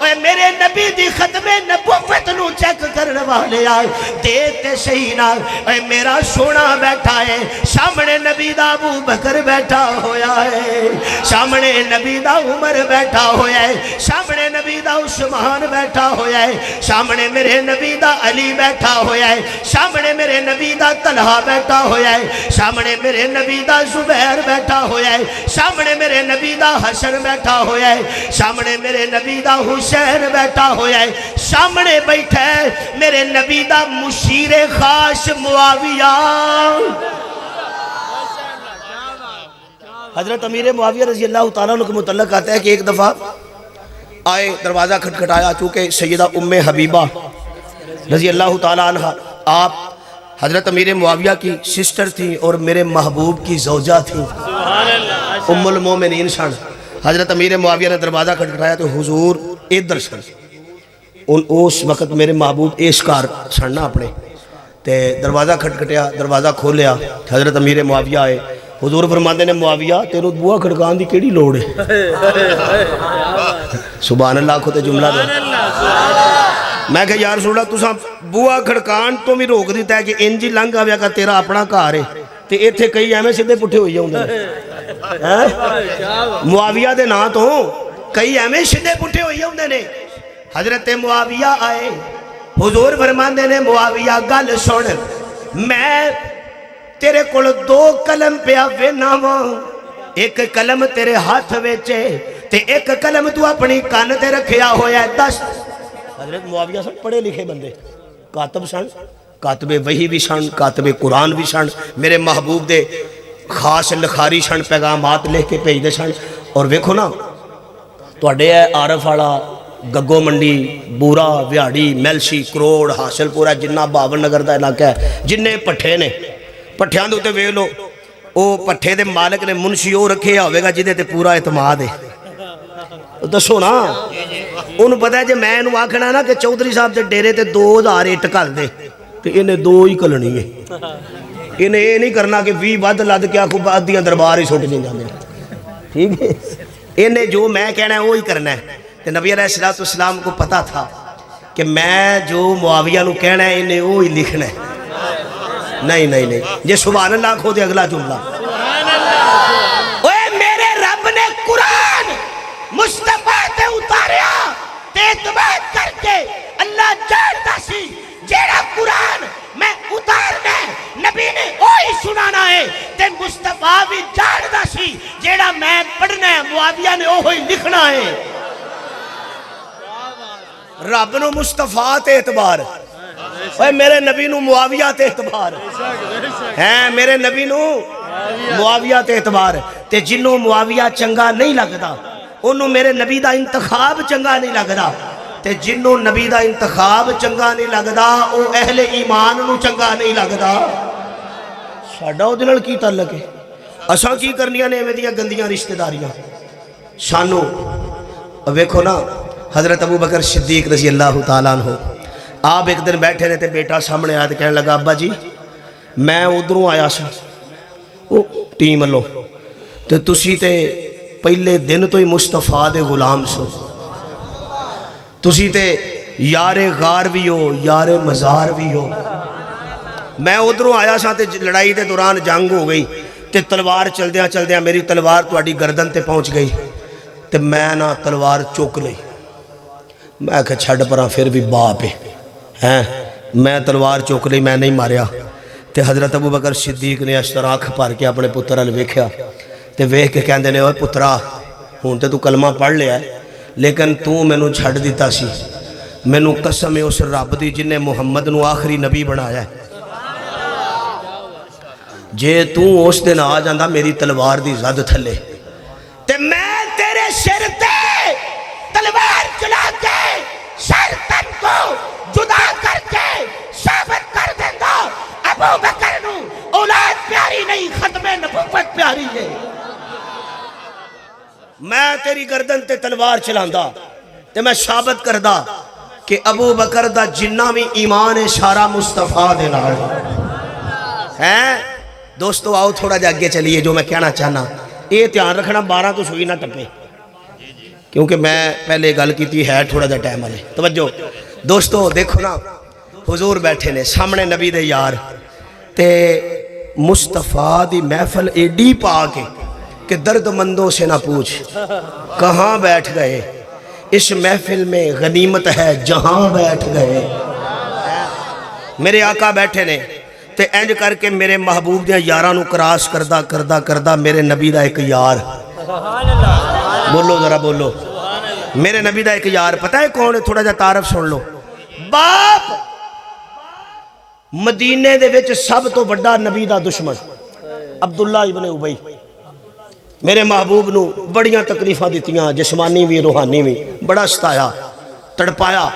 اے میرے نبی دی ختم نبوت نو چیک کرنے والے آئے دیتے صحیح نہ اے میرا سونا بیٹھا ہے سامنے نبی دا ابو بکر بیٹھا ہویا ہے سامنے نبی دا عمر بیٹھا ہویا ہے سامنے نبی دا عثمان بیٹھا ہویا ہے سامنے میرے نبی دا علی بیٹھا ہویا ہے سامنے میرے نبی دا طلحہ بیٹھا ہویا ہے سامنے میرے نبی دا زبیر بیٹھا ہویا ہے سامنے میرے نبی دا حسن بیٹھا ہویا ہے سامنے میرے نبی دا حسین بیٹھا ہویا ہے سامنے بیٹھا ہے میرے نبی دا مشیر خاص معاویہ حضرت امیر معاویہ رضی اللہ تعالیٰ عنہ کے متعلق آتا ہے کہ ایک دفعہ آئے دروازہ کھٹکھٹایا چونکہ سیدہ ام حبیبہ رضی اللہ تعالیٰ عنہ آپ حضرت امیر معاویہ کی سسٹر تھیں اور میرے محبوب کی زوجہ تھیں ام المومنین سن حضرت امیر معاویہ نے دروازہ کھٹکھٹایا تو حضور ادھر سن اس وقت میرے محبوب ایشکار سن نا اپنے تے دروازہ کھٹکھٹیا دروازہ کھولیا حضرت امیر معاویہ آئے حضور فرماندے نے معاویہ تینوں بوہا کھڑکان دی کیڑی لوڑ ہے سبحان اللہ کو تے جملہ دے میں کہ یا رسول اللہ تساں بوہا کھڑکان تو بھی روک دیتا ہے کہ انجی لنگ آویا کا تیرا اپنا کار ہے تے ایتھے کئی ایمیں سدھے پٹھے ہوئی جاؤں دے معاویہ دے نا تو کئی ایمیں سدھے پٹھے ہوئی جاؤں دے حضرت معاویہ آئے حضور فرماندے نے معاویہ گل سن میں تیرے کول 2 قلم پیا وینا وا ایک قلم تیرے ہاتھ ویچے تے ایک قلم تو اپنی کان تے رکھیا ہویا ہے 10 حضرت معاویہ سن پڑھے لکھے بندے کاتب سن کاتب وحی بھی سن کاتب قرآن بھی سن میرے محبوب دے خاص لخاری سن پیغامات لکھ کے بھیج دے سن اور ویکھو نا تواڈے عارف والا گگو منڈی بورا ویاڑی میلشی کروڑ حاصل پورا جنہ باون نگر دا علاقہ ہے جننے پٹھے نے پٹھیاں دے تے ویکھ لو او پٹھے دے مالک نے منشی او رکھے ہوے گا جدے تے پورا اعتماد ہے دسو نا انہوں پتہ ہے جے میں انہوں آکھنا نا کہ چودھری صاحب دے ڈیرے تے 2000 اٹ کل دے تے انہیں 2 ہی کلنی ہے انہیں یہ نہیں کرنا کہ 20 ود لد کے آکھو بعد دیاں دربار ہی سٹ نہیں جاندے ٹھیک ہے انہیں جو میں کہنا ہے وہی کرنا ہے تے نبی علیہ السلام کو پتا تھا کہ میں جو معاویہ نو کہنا ہے انہیں وہی لکھنا ہے نہیں یہ سبحان اللہ کھو دے اگلا جملہ اوے میرے رب نے قرآن مصطفیٰ تے اتاریا تے اعتماد کر کے اللہ جانتا سی جیڑا قرآن میں اتارنا ہے نبی نے وہی سنانا ہے تے مصطفیٰ بھی جانتا سی جیڑا میں پڑھنا ہے معاویہ نے وہی لکھنا ہے رب نو مصطفیٰ تے اعتبار اے میرے نبی نو معاویہ تے اعتبار ہیں میرے نبی نو معاویہ تے اعتبار تے جنوں معاویہ چنگا نہیں لگتا انہوں میرے نبی دا انتخاب چنگا نہیں لگتا تے جنوں نبی دا انتخاب چنگا نہیں لگدا او اہل ایمان نو چنگا نہیں لگدا۔ ساڈا او دل کی تعلق ہے؟ اساں کی کرنیاں نے ایویں دیاں گندیاں رشتہ داریاں؟ سانو ویکھو نا حضرت ابو بکر صدیق رضی اللہ تعالیٰ عنہ آپ ایک دن بیٹھے رہے تے بیٹا سامنے آیا تے کہنے لگا ابا جی میں ادھروں آیا سا او ٹیم لو تے تسی تے پہلے دن تو ہی مصطفیٰ دے غلام سو، تسی تے یار غار بھی ہو یار مزار بھی ہو۔ میں ادھروں آیا سا تے لڑائی دے دوران جنگ ہو گئی تے تلوار چلدیاں چلدیاں میری تلوار تہاڈی گردن تے پہنچ گئی تے میں نہ تلوار چک لئی۔ میں کہ چھڑ پراں پھر بھی باپ ہے میں تلوار چک لئی، میں نہیں ماریا۔ تے حضرت ابو بکر صدیق نے اس طرح آنکھ بھر کے اپنے پتر ال ویکھیا تے ویکھ کے کہندے نے اوے پترا ہن تے تو کلمہ پڑھ لیا ہے لیکن تو مینوں چھڑ دیتا سی، مینوں قسم ہے اس رب دی جن نے محمد نو آخری نبی بنایا ہے، جے تو اس دن آ جاندا میری تلوار دی زد تھلے تے میں تیرے سر تے تلوار چلا کے سر تن کو جدا کر کے ثابت کر دیندا ابو بکر نو اولاد پیاری نہیں ختم نبوت پیاری ہے۔ میں تیری گردن تے تلوار چلاندا تے میں ثابت کردا کہ ابو بکر دا جنہ بھی ایمان ہے سارا مصطفیٰ دے نال ہے۔ دوستو آؤ تھوڑا جا آگے چلیے، جو میں کہنا چاہنا یہ دھیان رکھنا 12 تو سوئی نہ ٹپے کیونکہ میں پہلے گل کی ہے تھوڑا جا ٹائم والے۔ توجہ دوستو دیکھو نا حضور بیٹھے نے سامنے نبی دے یار تے مصطفیٰ دی محفل ایڈی پا کے کہ درد مندوں سے نہ پوچھ کہاں بیٹھ گئے، اس محفل میں غنیمت ہے جہاں بیٹھ گئے۔ میرے آقا بیٹھے نے تے انج کر کے میرے محبوب دیا یاراں نو کراس کردہ میرے نبی دا ایک یار، بولو ذرا بولو، میرے نبی دا ایک یار پتہ ہے کون ہے؟ تھوڑا جا تعارف سن لو۔ باپ مدینے دے وچ سب تو بڑا نبی دا دشمن عبداللہ ابن ابی میرے محبوب نو بڑیاں تکلیفاں دیتیاں، جسمانی بھی روحانی بھی، بڑا ستایا تڑپایا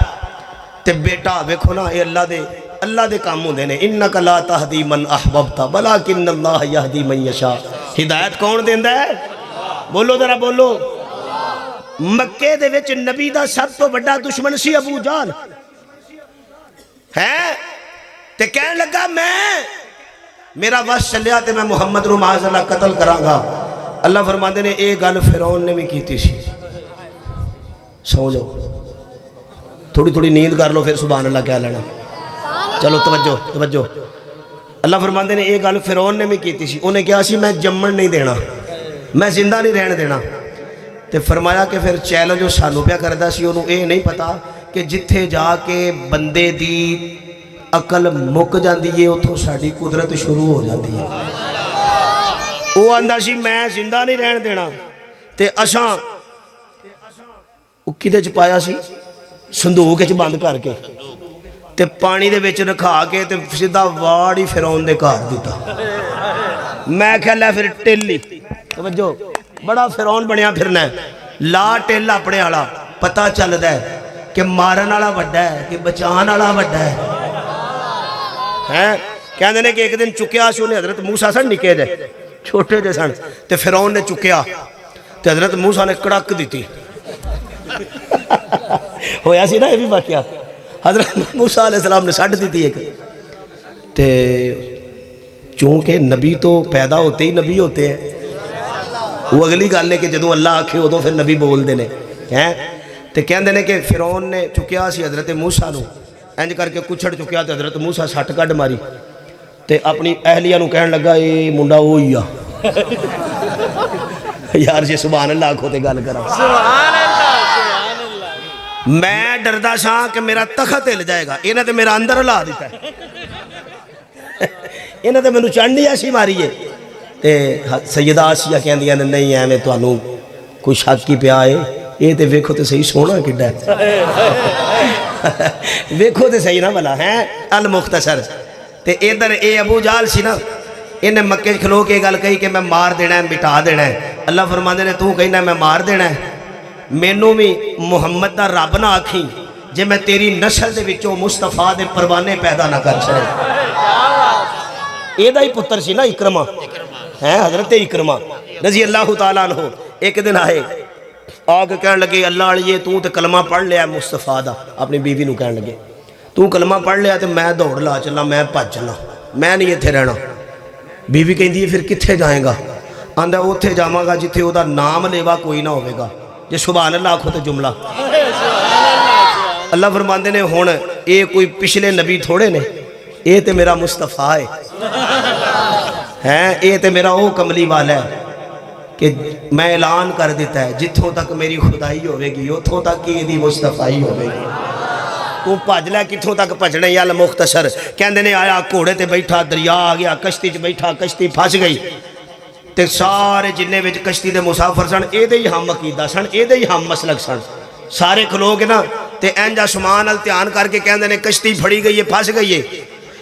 تے بیٹا ویکھو نا اے اللہ دے کام ہوندے نے، انک لا تہدی من احببت بلکن اللہ یہدی من یشاء۔ ہدایت کون دیندا ہے؟ بولو ذرا بولو۔ مکے دے وچ نبی دا سب تو بڑا دشمن سی ابو جہل ہے تے کہن لگا میرا وس چلیا تے میں محمد نو معاذ اللہ قتل کراں گا۔ اللہ فرماندے نے اے گل فرعون نے بھی کیتی سی، سو جاؤ تھوڑی تھوڑی نیند کر لو پھر سبحان اللہ کہہ لینا۔ چلو توجہ اللہ فرماندے نے اے گل فرعون نے بھی کیتی سی، انہیں کہا سی میں جمن نہیں دینا، میں زندہ نہیں رہن دینا۔ تے فرمایا کہ پھر چیلنج جو سانو پیا کردا سی انہوں اے نہیں پتا کہ جتھے جا کے بندے دی عقل مک جاندی ہے اتھوں ساڈی قدرت شروع ہو جاندی ہے۔ وہ آندا سی میں زندہ نہیں رہن دینا تے اساں کدے چ پایا سی صندوق وچ بند کر کے تے پانی دے وچ رکھا کے تے سیدھا واڑی فرعون دے گھر دیتا۔ میں خیال ہے پھر ٹیلی توجہ بڑا فرعون بنیا پھرنا ہے، لا ٹیل اپنے والا پتہ چلدا ہے کہ مارن والا وڈا ہے کہ بچان والا وڈا ہے۔ کہندے نے کہ ایک دن چکیا سی انہیں حضرت موسیٰ سن نکے جے چھوٹے جے سن تے فرعون نے چکیا تے حضرت موسیٰ نے کڑک دیتی ہویا سی نا یہ بھی واقعہ، حضرت موسیٰ علیہ السلام نے سٹ دیتی ایک تے چونکہ نبی تو پیدا ہوتے ہی نبی ہوتے ہیں، وہ اگلی گل ہے کہ جدوں اللہ آکھے ادوں پھر نبی بول دینے ہیں تے کہندے نے کہ فرعون نے چکیا سی حضرت موسیٰ نو انج کر کے کچھڑ چکیا تے حضرت موسیٰ سٹ کڈ ماری تے اپنی اہلیہ نو کہن لگا اے منڈا وہی آ یار جی سبحان اللہ آکھو تے گل کرا میں ڈردا سا کہ میرا تخت ہل جائے گا، انہیں تے میرا اندر لا دیتا ہے، انہیں تے مینوں چڑھنی ایسی ماری ہے تے سیدہ آسیہ کہندیاں نے نہیں ایویں تانوں کوئی شک کی پیا ہے، یہ تے ویکھو تے صحیح سونا کڈا ہے ویکھو تے صحیح نہ بلا ہے۔ المختصر تے ادھر اے ابو جہل سی نا، انہیں مکے کھلو کے گل کہی کہ میں مار دینا ہے مٹا دینا ہے۔ اللہ فرماندے نے تو کہنا میں مار دینا ہے، مینوں بھی محمد دا رب نہ آکھی جے میں تیری نسل دے وچوں مصطفیٰ دے پروانے پیدا نہ کر چھڑے. ایدہ ہی پتر سی نا اکرمہ ہے، حضرت اکرمہ رضی اللہ تعالیٰ عنہ. ایک دن آئے آگے کہنے لگے اللہ علیہ تو تے کلمہ پڑھ لیا مصطفیٰ دا. اپنی بیوی نو کہنے لگے تو کلمہ پڑھ لیا تے میں دوڑ لا چلا، میں پھج چلا، میں نہیں اتھے رہنا. بیوی کہندی ہے پھر کتھے جائیں گا؟ آندہ اتھے جاواں گا جتھے او دا نام لیوا کوئی نہ ہوئے گا. جے سبحان اللہ آکھو تے جملہ. اللہ فرماندے نے ہون اے کوئی پچھلے نبی تھوڑے نے، اے تے میرا مصطفیٰ ہے، اے تے میرا او کملی والا ہے کہ میں اعلان کر دیتا ہے جتھوں تک میری خدائی ہوئے گی اتھوں تک کی دی مصطفیٰ ہوئے گی. تو پھج لے کتھوں تک پھجنے یا مختصر کہندے نے آیا گھوڑے تے بیٹھا دریا آ گیا، کشتی چ بیٹھا کشتی پھس گئی تے سارے جننے وچ کشتی دے مسافر سن اے دے ہی ہم عقیدہ سن، اے دے ہی ہم مسلک سن. سارے کھلو کے نا تے اینج آسمان ال دھیان کر کے کہندے نے کشتی پھڑی گئی ہے پھس گئی ہے،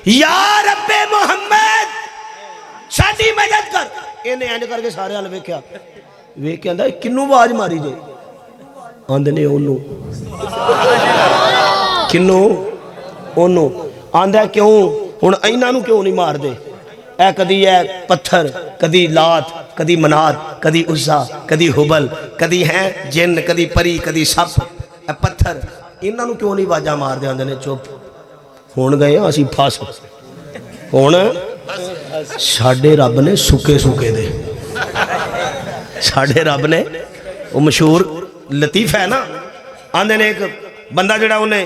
یا رب محمد ساڈی مدد کر. انہیں اینج کر کے سارے ہل ویکھیا ویکھ کے آندا کنوں آواز ماری جے؟ آندے نے اونوں. کنوں؟ اونوں. آندا کیوں ہن ایناں نوں کیوں نہیں مار دے؟ اے کدی اے پتھر، کدی لات، کدی منات، کدی عزا، کدی حبل، کدی ہیں جن، کدی پری، کدی سپ. اے پتھر انہاں نوں کیوں نہیں واجاں مار دے؟ آندے نے چپ ہون گئے اسی پھس. ہن ساڈے رب نے سکے سکے دے، ساڈے رب نے وہ مشہور لطیفہ ہے نا. آندے نے ایک بندہ جڑا انہیں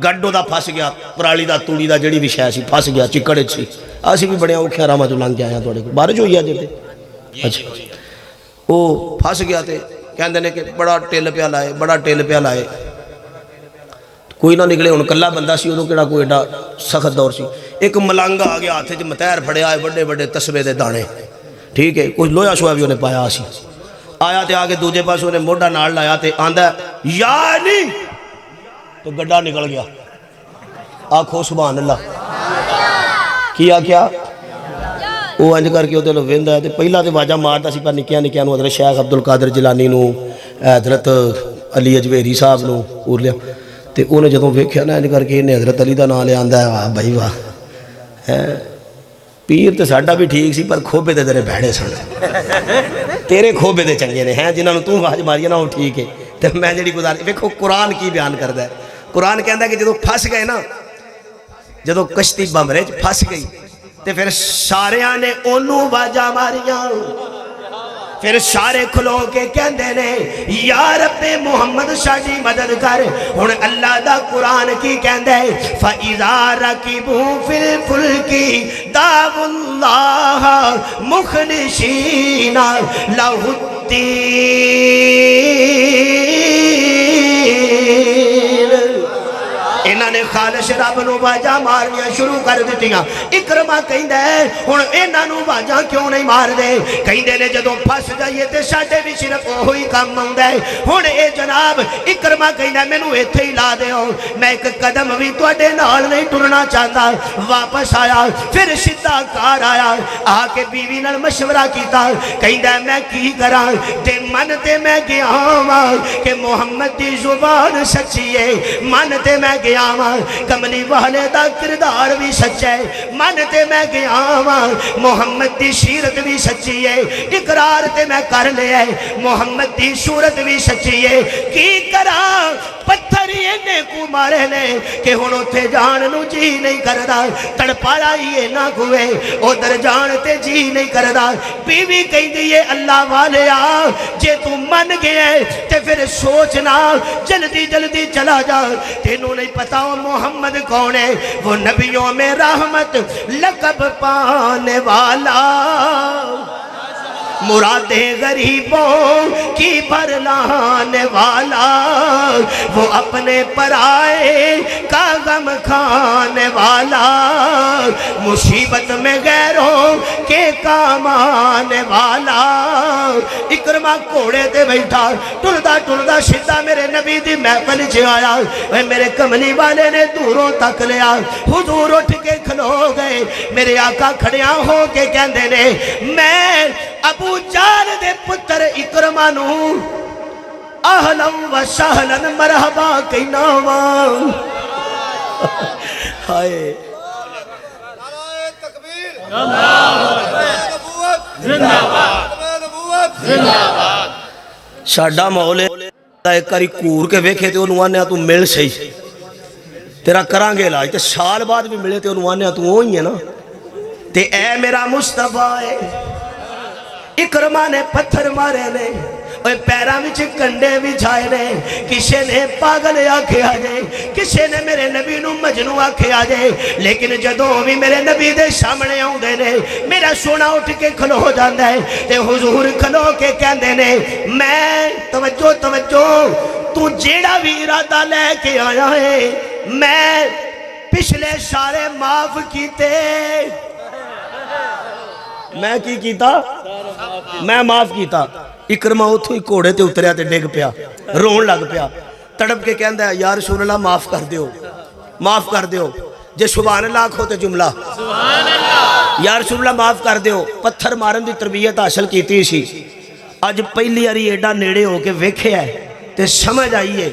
گڈو دا پھس گیا، پرالی دا توڑی دا جڑی بھی شے سی پھس گیا چکڑ سی. اسی بھی بڑے اوکھے آرام تو لنگ کے آیا تھوڑے کو بارش ہوئی ہے جے. اچھا وہ پھس گیا تے کہندے نے کہ بڑا ٹل پیا لائے، بڑا ٹل پیا لائے، کوئی نہ نکلے. ہن کلا بندہ سی ادوں کیڑا کوئی ایڈا سخت دور سی. ایک ملنگ آ گیا ہاتھ وچ متیر پھڑیا ہے بڑے بڑے تسبے دے دانے، ٹھیک ہے، کچھ لویا شویا بھی انہیں پایا سی. آیا تے آگے دوجے پاس انہیں موڈا نال لایا تے آندا یا نہیں تو گڈا نکل گیا. آکھو سبحان اللہ. کیا کیا وہ انج کر کے وہ ویندا ہے تے پہلا تے واجہ ماردا سی پر نکیاں نکیاں نو حضرت شیخ عبد القادر جیلانی نو، حضرت علی اجویری صاحب نو اور لیا تے انہیں جدوں ویکھیا نا انج کر کے انہیں حضرت علی دا نام لے آندا ہے واہ بھائی واہ. پیر تے ساڈا بھی ٹھیک سی پر کھوبے تے تیرے بھڑے سن، تیرے کھوبے تے چنگے نے ہیں جنہاں نو تو آواز ماری نا وہ ٹھیک ہے. تے میں جڑی گزار ویکھو قرآن کی بیان کردا ہے. قرآن کہندا ہے کہ جدوں پھس گئے نا، جدوں کشتی بمرے چ پھس گئی تے پھر ساریاں نے اونوں واجاں ماریاں. پھر سارے کھلو کے کہندے نے یا رب محمد ساڈی مدد کر. ہن اللہ دا قرآن کی کہندا ہے فَإِذَا رَكِبُوا فِي الْفُلْكِ دَعَوُا اللَّهَ مُخْلِصِينَ لَهُ الدِّينَ. انہاں نے خالص رب نو واجاں مارنیاں شروع کر دتیاں. اکرمہ کہندا ہے ہن انہاں نو واجاں کیوں نہیں مار دے؟ کہندے نے جدوں پھس جائیے تے ساڈے بھی صرف اوہی کام آوندا ہے. ہن اے جناب اکرمہ کہندا مینوں ایتھے ہی لا دیو، میں ایک قدم بھی تواڈے نال نہیں ٹرنا چاہتا. واپس آیا پھر سیدھا گھر آیا، آ کے بیوی نال مشورہ کیتا. کہندا میں کی کراں تے من تے میں گیا واں کہ محمد دی زبان سچی ہے، من تے میں گیا واں کملی والے دا کردار بھی سچا ہے، من تے میں گیا واں محمد دی سیرت بھی سچی ہے، اقرار تے میں کر لیا ہے محمد دی صورت بھی سچی ہے. کی کراں پتھر اینے کو مارے نے کہ ہن اوتھے جان نو جی نہیں کردا، تڑپایا ہی اینا کوئے ادھر جان تے جی نہیں کردا. بیوی کہندی ہے اللہ والیا جے تو من گیا تے پھر سوچنا جلدی جلدی چلا جا. تینوں نہیں پتا وہ محمد کون ہے؟ وہ نبیوں میں رحمت لقب پانے والا، مرادیں غریبوں کی بھرلانے والا، وہ اپنے پرائے کا غم کھانے والا، مصیبت میں غیروں کے کام آنے والا. اکرمہ گھوڑے تے بیٹھا ٹردا ٹردا سیدھا میرے نبی دی محفل چ آیا. میرے کملی والے نے دوروں تک لیا، حضور اٹھ کے کھلو گئے. میرے آقا کھڑیاں ہو کے کہندے نے میں ابو جال دے پتر اکرمہ نو اہلن و سہلن مرحبا کہنا وا ہائے نعرہ تکبیر، نعرہ نبوت، زندہ باد نعرہ نبوت، زندہ باد ساڈا مولے ایک کاری کور کے ویکھے تے انہوں آنے تو مل سہی تیرا کران گے علاج تے سال بعد بھی ملے تے انہوں آنے تو وہی ہے نا تے اے میرا مصطفیٰ ہے اکرما نے پتھر مارے نے اوے پیراں وچ کنڈے وچھائے نے کسے نے پاگل آکھیا جے کسے نے میرے نبی نو مجنوں آکھیا جے لیکن جدوں بھی میرے نبی دے سامنے آوندے نے میرا سونا اٹھ کے کھلو جاندا ہے تے حضور کھلو کے کہندے نے میں توجہ توجہ تو جیڑا بھی ارادہ لے کے آیا ہے میں پچھلے سارے معاف کیتے میں کی کیتا میں معاف کیتا اکرما اتھو ہی کوڑے تے اتریا تے ڈگ پیا رون لگ پیا تڑپ کے کہندا ہے یا رسول اللہ معاف کر دیو جے سبحان اللہ آکھو تے جملہ یا رسول اللہ معاف کر دیو پتھر مارن دی تربیت حاصل کیتی سی اج پہلی واری ایڈا نیڑے ہو کے ویکھیا ہے تے سمجھ آئی ہے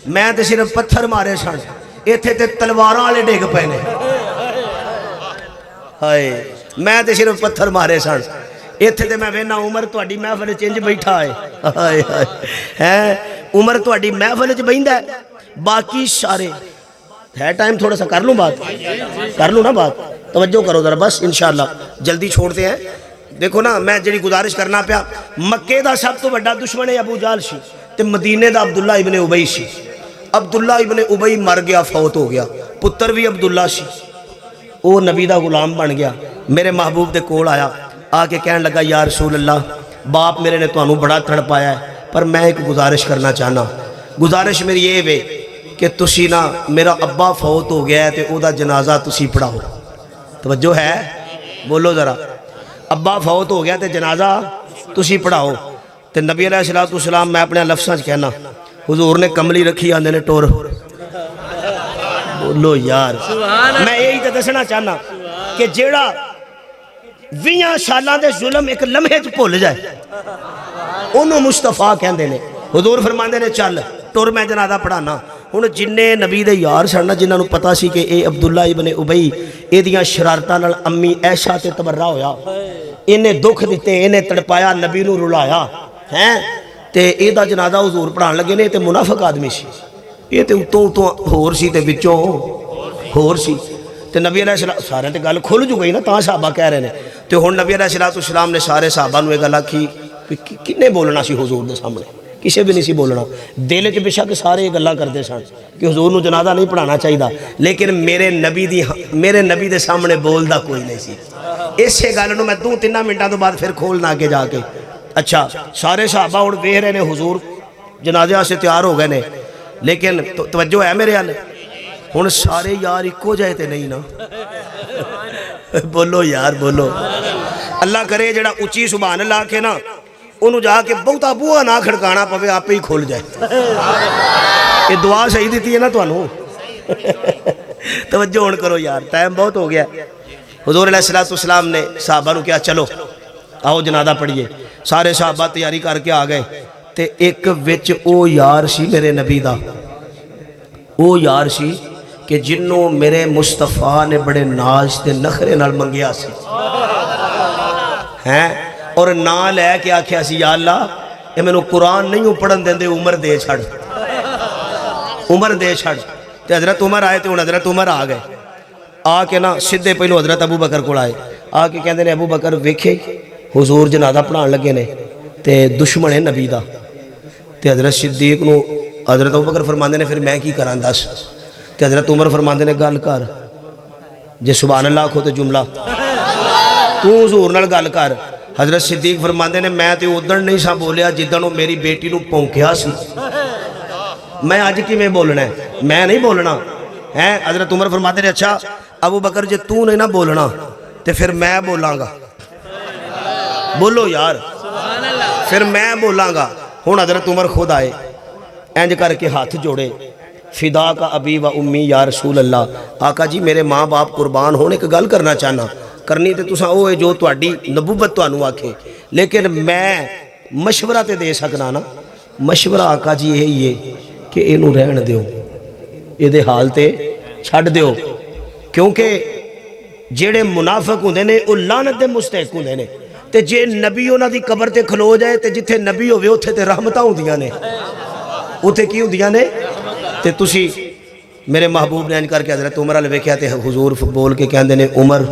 میں تے صرف پتھر مارے سن ایتھے تے تلواراں والے ڈگ پے نے ہائے میں تے صرف پتھر مارے سن ایتھے تے میں وینا عمر تہاڈی محفل وچ انج بیٹھا ہے ہائے ہائے ہیں عمر تہاڈی محفل وچ بیندا ہے باقی سارے ہے ٹائم تھوڑا سا کر لوں نا بات توجہ کرو ذرا بس انشاءاللہ جلدی چھوڑتے ہیں دیکھو نا میں جڑی گزارش کرنا پیا مکے دا سب تو بڑا دشمن ہے ابو جہل سی تے مدینے دا عبداللہ ابن ابی سی عبداللہ ابن ابی مر گیا فوت ہو گیا پتر بھی عبداللہ سی وہ نبی دا غلام بن گیا میرے محبوب دے کول آیا آ کے کہنے لگا یا رسول اللہ باپ میرے نے تانوں بڑا تڑ پایا ہے پر میں ایک گزارش کرنا چاہنا گزارش میری یہ وے کہ تسی نا میرا ابا فوت ہو گیا ہے تے او دا جنازہ تسی پڑھاؤ توجہ ہے بولو ذرا ابا فوت ہو گیا تے جنازہ تسی پڑھاؤ تے نبی علیہ السلام میں اپنے لفظاں چ کہنا حضور نے کملی رکھی آندے نے ٹور بولو یار میں یہی تے دسنا چاہنا کہ جیڑا 20 سالاں دے ظلم ایک لمحے چ بھول جائے انہوں مصطفیٰ کہندے نے حضور فرماندے نے چل ٹور میں جنازہ پڑھانا ہن جننے نبی دے یار سن جنہاں نوں پتہ سی کہ اے عبداللہ ابن ابی اے دیاں شرارتاں نال امی عائشہ تے تبرہ ہویا انہیں دکھ دیتے انہیں تڑپایا نبی نوں رلایا ہیں تے اے دا جنازہ حضور پڑھان لگے نے تے منافق آدمی سی یہ تے اتوں ہور سی تے وچوں ہور سی تے نبی علیہ السلام سارے تے گل کھل جو گئی نا تاں صحابہ کہہ رہے نے تے ہن نبی علیہ السلام نے سارے صحابہ نوں یہ گل آکھی کنے بولنا سی حضور دے سامنے کسے بھی نہیں سی بولنا دل وچ بے شک سارے یہ گلاں کردے سن کہ حضور نوں جنازہ نہیں پڑھانا چاہیدا لیکن میرے نبی دے سامنے بولدا کوئی نہیں سی اسے گل نوں میں 2-3 منٹاں تو بعد پھر کھولنا آگے جا کے اچھا سارے صحابہ ہن ویکھ رہے نے حضور جنازے سے تیار ہو گئے نے لیکن توجہ ہے میرے حال ہن سارے یار اکو جائے تے نہیں نا بولو یار بولو اللہ کرے جڑا اچھی سبحان اللہ کے نا انہوں جا کے بہتا بوہا نہ کھڑکانا پوے آپ ہی کھول جائے یہ دعا صحیح دیتی ہے نا تو انہوں توجہ ہون کرو یار ٹائم بہت ہو گیا حضور علیہ السلام نے صحابہ نو کیا چلو آؤ جنازہ پڑھیے سارے صحابہ تیاری کر کے آ گئے تے ایک وچ او یار سی میرے نبی دا او یار سی کہ جنوں میرے مصطفیٰ نے بڑے ناز تے نخرے نال منگیا سی ہیں اور نا لے کے آکھیا سی یا اللہ یہ میں نو قرآن نہیں پڑھن دیں دے عمر دے چھڑ تے حضرت عمر آئے تے ان حضرت عمر آ گئے آ کے نا سدھے پہلو حضرت ابو بکر کو آئے آ کے کہندے نے ابو بکر ویکھے حضور جنازہ پڑھان لگے نے تے دشمن ہے نبی دا تے حضرت صدیق نو حضرت ابو بکر فرماندے نے پھر میں کی کران دس تے حضرت عمر فرماندے نے گل کر جے سبحان اللہ آکھو تے جملہ تو حضور نال گل کر حضرت صدیق فرماندے نے میں تے ادھن نہیں سا بولیا جدن وہ میری بیٹی نو پونکیا سی میں آج کی میں بولنا ہے میں نہیں بولنا ہے حضرت عمر فرماتے نے اچھا ابو بکر جے تو نہیں نہ بولنا تے پھر میں بولاں گا بولو یار پھر میں بولاں گا ہون حضرت عمر خود آئے اینج کر کے ہاتھ جوڑے فدا کا ابی و امی یا رسول اللہ آقا جی میرے ماں باپ قربان ہونے کا گل کرنا چاہنا کرنی تے تساں او ہے جو تہاڈی نبوت تانوں آکھے لیکن میں مشورہ تے دے سکنا نا مشورہ آقا جی یہی ہے کہ اینو رہن دیو، یہ دے حال تے چھڑ دیو، کیونکہ جیڑے منافق ہوندے نے او لعنت دے مستحق ہوندے نے، تے جے نبی انہاں دی قبر تے کھلو جائے تے جتھے نبی ہوے اوتھے تے رحمتاں ہوندیاں نے، اوتھے کی ہوندیاں نے؟ تے تسی میرے محبوب نے انج کر کے حضرت عمر ال ویکھیا تے حضور بول کے کہندے نے عمر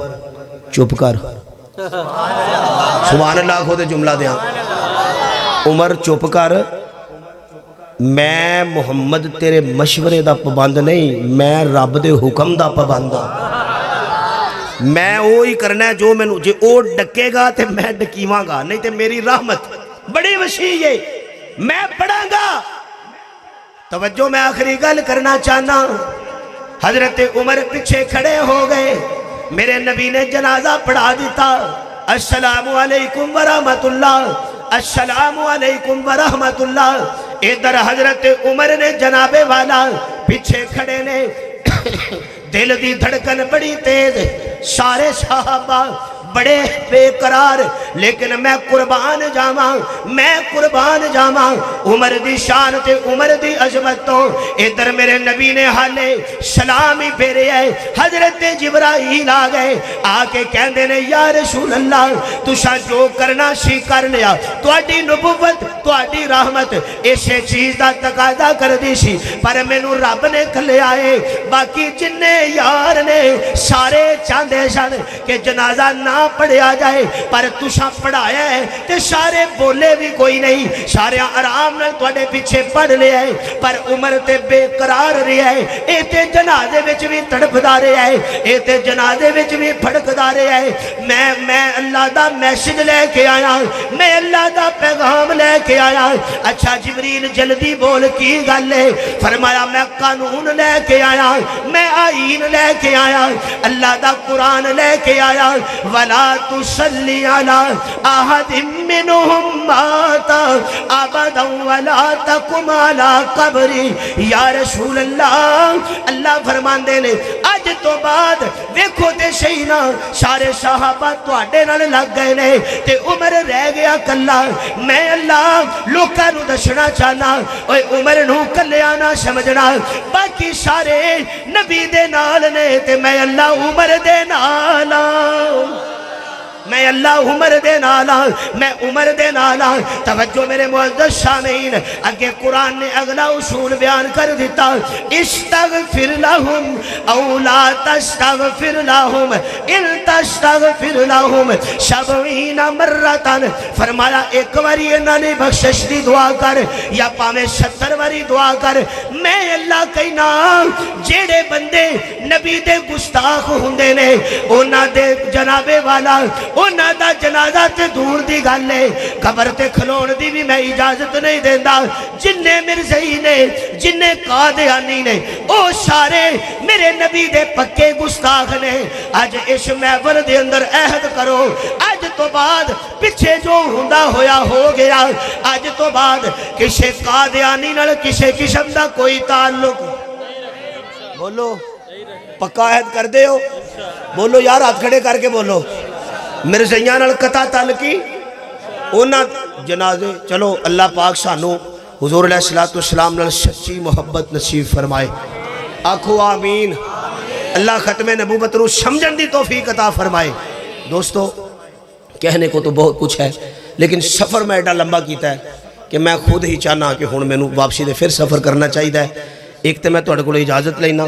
چپ کر، سبحان اللہ کھو تے جملہ دیاں، عمر چپ کر، میں محمد تیرے مشورے دا پابند نہیں، میں رب دے حکم دا پابند ہاں، میں وہی کرنا ہے جو میں جے او ڈکے گا تے میں ڈکیواں گا، نہیں تے میری رحمت بڑی وسیع ہے، میں پڑھاں گا۔ توجہ میں آخری گل کرنا چاہنا، حضرت عمر پیچھے کھڑے ہو گئے، میرے نبی نے جنازہ پڑھا دیتا، السلام علیکم ورحمت اللہ، السلام علیکم ورحمت اللہ۔ ادھر حضرت عمر نے جناب والا پیچھے کھڑے نے، دل دی دھڑکن بڑی تیز، سارے صحابہ بڑے بے قرار، لیکن میں قربان جاواں، میں قربان جاواں عمر دی شان تے عمر دی عظمت تو۔ ادھر میرے نبی نے حالے سلام ہی پھیرے ہے، حضرت جبرائیل آ گئے، آ کے کہندے نے یا رسول اللہ تساں جو کرنا سی کر لیا، تہاڈی نبوت تہاڈی رحمت اسے چیز دا تقاضا کر دی سی، پر مینوں رب نے کھلیا ہے، باقی جننے یار نے سارے چاہندے سن کہ جنازہ نہ پڑھیا جائے، پر تساں پڑھایا ہے تے سارے بولے بھی کوئی نہیں، سارے آرام نال تواڈے پیچھے پڑھ لیا ہے، پر عمر تے بے قرار رہیا ہے، اے تے جنازے وچ بھی تڑپدا رہیا ہے، اے تے جنازے وچ بھی پھڑکدا رہیا ہے۔ میں اللہ دا میسج لے کے آیا، میں اللہ دا پیغام لے کے آیا۔ اچھا جبریل جلدی بول کی گل ہے؟ فرمایا میں قانون لے کے آیا، میں آئین لے کے آیا، اللہ دا قرآن لے کے آیا، وَلَا تُصَلِّ عَلَىٰ أَحَدٍ مِّنْهُمْ مَاتَ أَبَدًا وَلَا تَقُمْ عَلَىٰ قَبْرِهِ۔ یا رسول اللہ، اللہ فرماندے نے اج تو بعد ویکھو تے صحیح نا، سارے صحابہ تواڈے نال لگ گئے نے تے عمر رہ گیا کلا، میں اللہ لوکاں نوں دسنا چاہنا، اوے عمر نوں کلیا نہ سمجھنا، باقی سارے نبی دے نال نے تے میں اللہ عمر دے نال، میں اللہ عمر دے نالا، میں عمر دے نالا۔ توجہ میرے معزز سامعین، اگے قرآن نے اگلا اصول بیان کر دیتا، استغفر لہم او لا تستغفر لہم ان تستغفر لہم 70 مرتن، فرمایا ایک واری انہاں نے بخشش دی دعا کر یا پاویں 70 واری دعا کر، میں اللہ کہنا جیڑے بندے نبی دے گستاخ ہوندے نے انہاں دے جناب والا انہاں دا جنازہ تے دور دی گل ہے، قبر تے کھلون دی بھی میں اجازت نہیں دیندا، جننے مرزائی نے جننے قادیانی نے او سارے میرے نبی دے پکے گستاخ نے۔ اج اس محفل دے اندر عہد کرو، اج تو بعد پیچھے جو ہوندا ہویا ہو گیا، اج تو بعد کسے قادیانی نال کسے قسم دا کوئی تعلق، بولو پکا عہد کر دے ہو، بولو یار ہاتھ کھڑے کر کے بولو، مرزائیاں نال قطع تعلقی اونا جنازے۔ چلو اللہ پاک سانو حضور علیہ السلام نال سچی محبت نصیب فرمائے، آکھو آمین۔ اللہ ختم نبوت رو سمجھن دی توفیق عطا فرمائے۔ دوستو کہنے کو تو بہت کچھ ہے، لیکن سفر میں ایڈا لمبا کیتا ہے کہ میں خود ہی چاہنا کہ ہن مینوں واپسی دے پھر سفر کرنا چاہیے۔ ایک تے میں تہاڈے کول اجازت لینا۔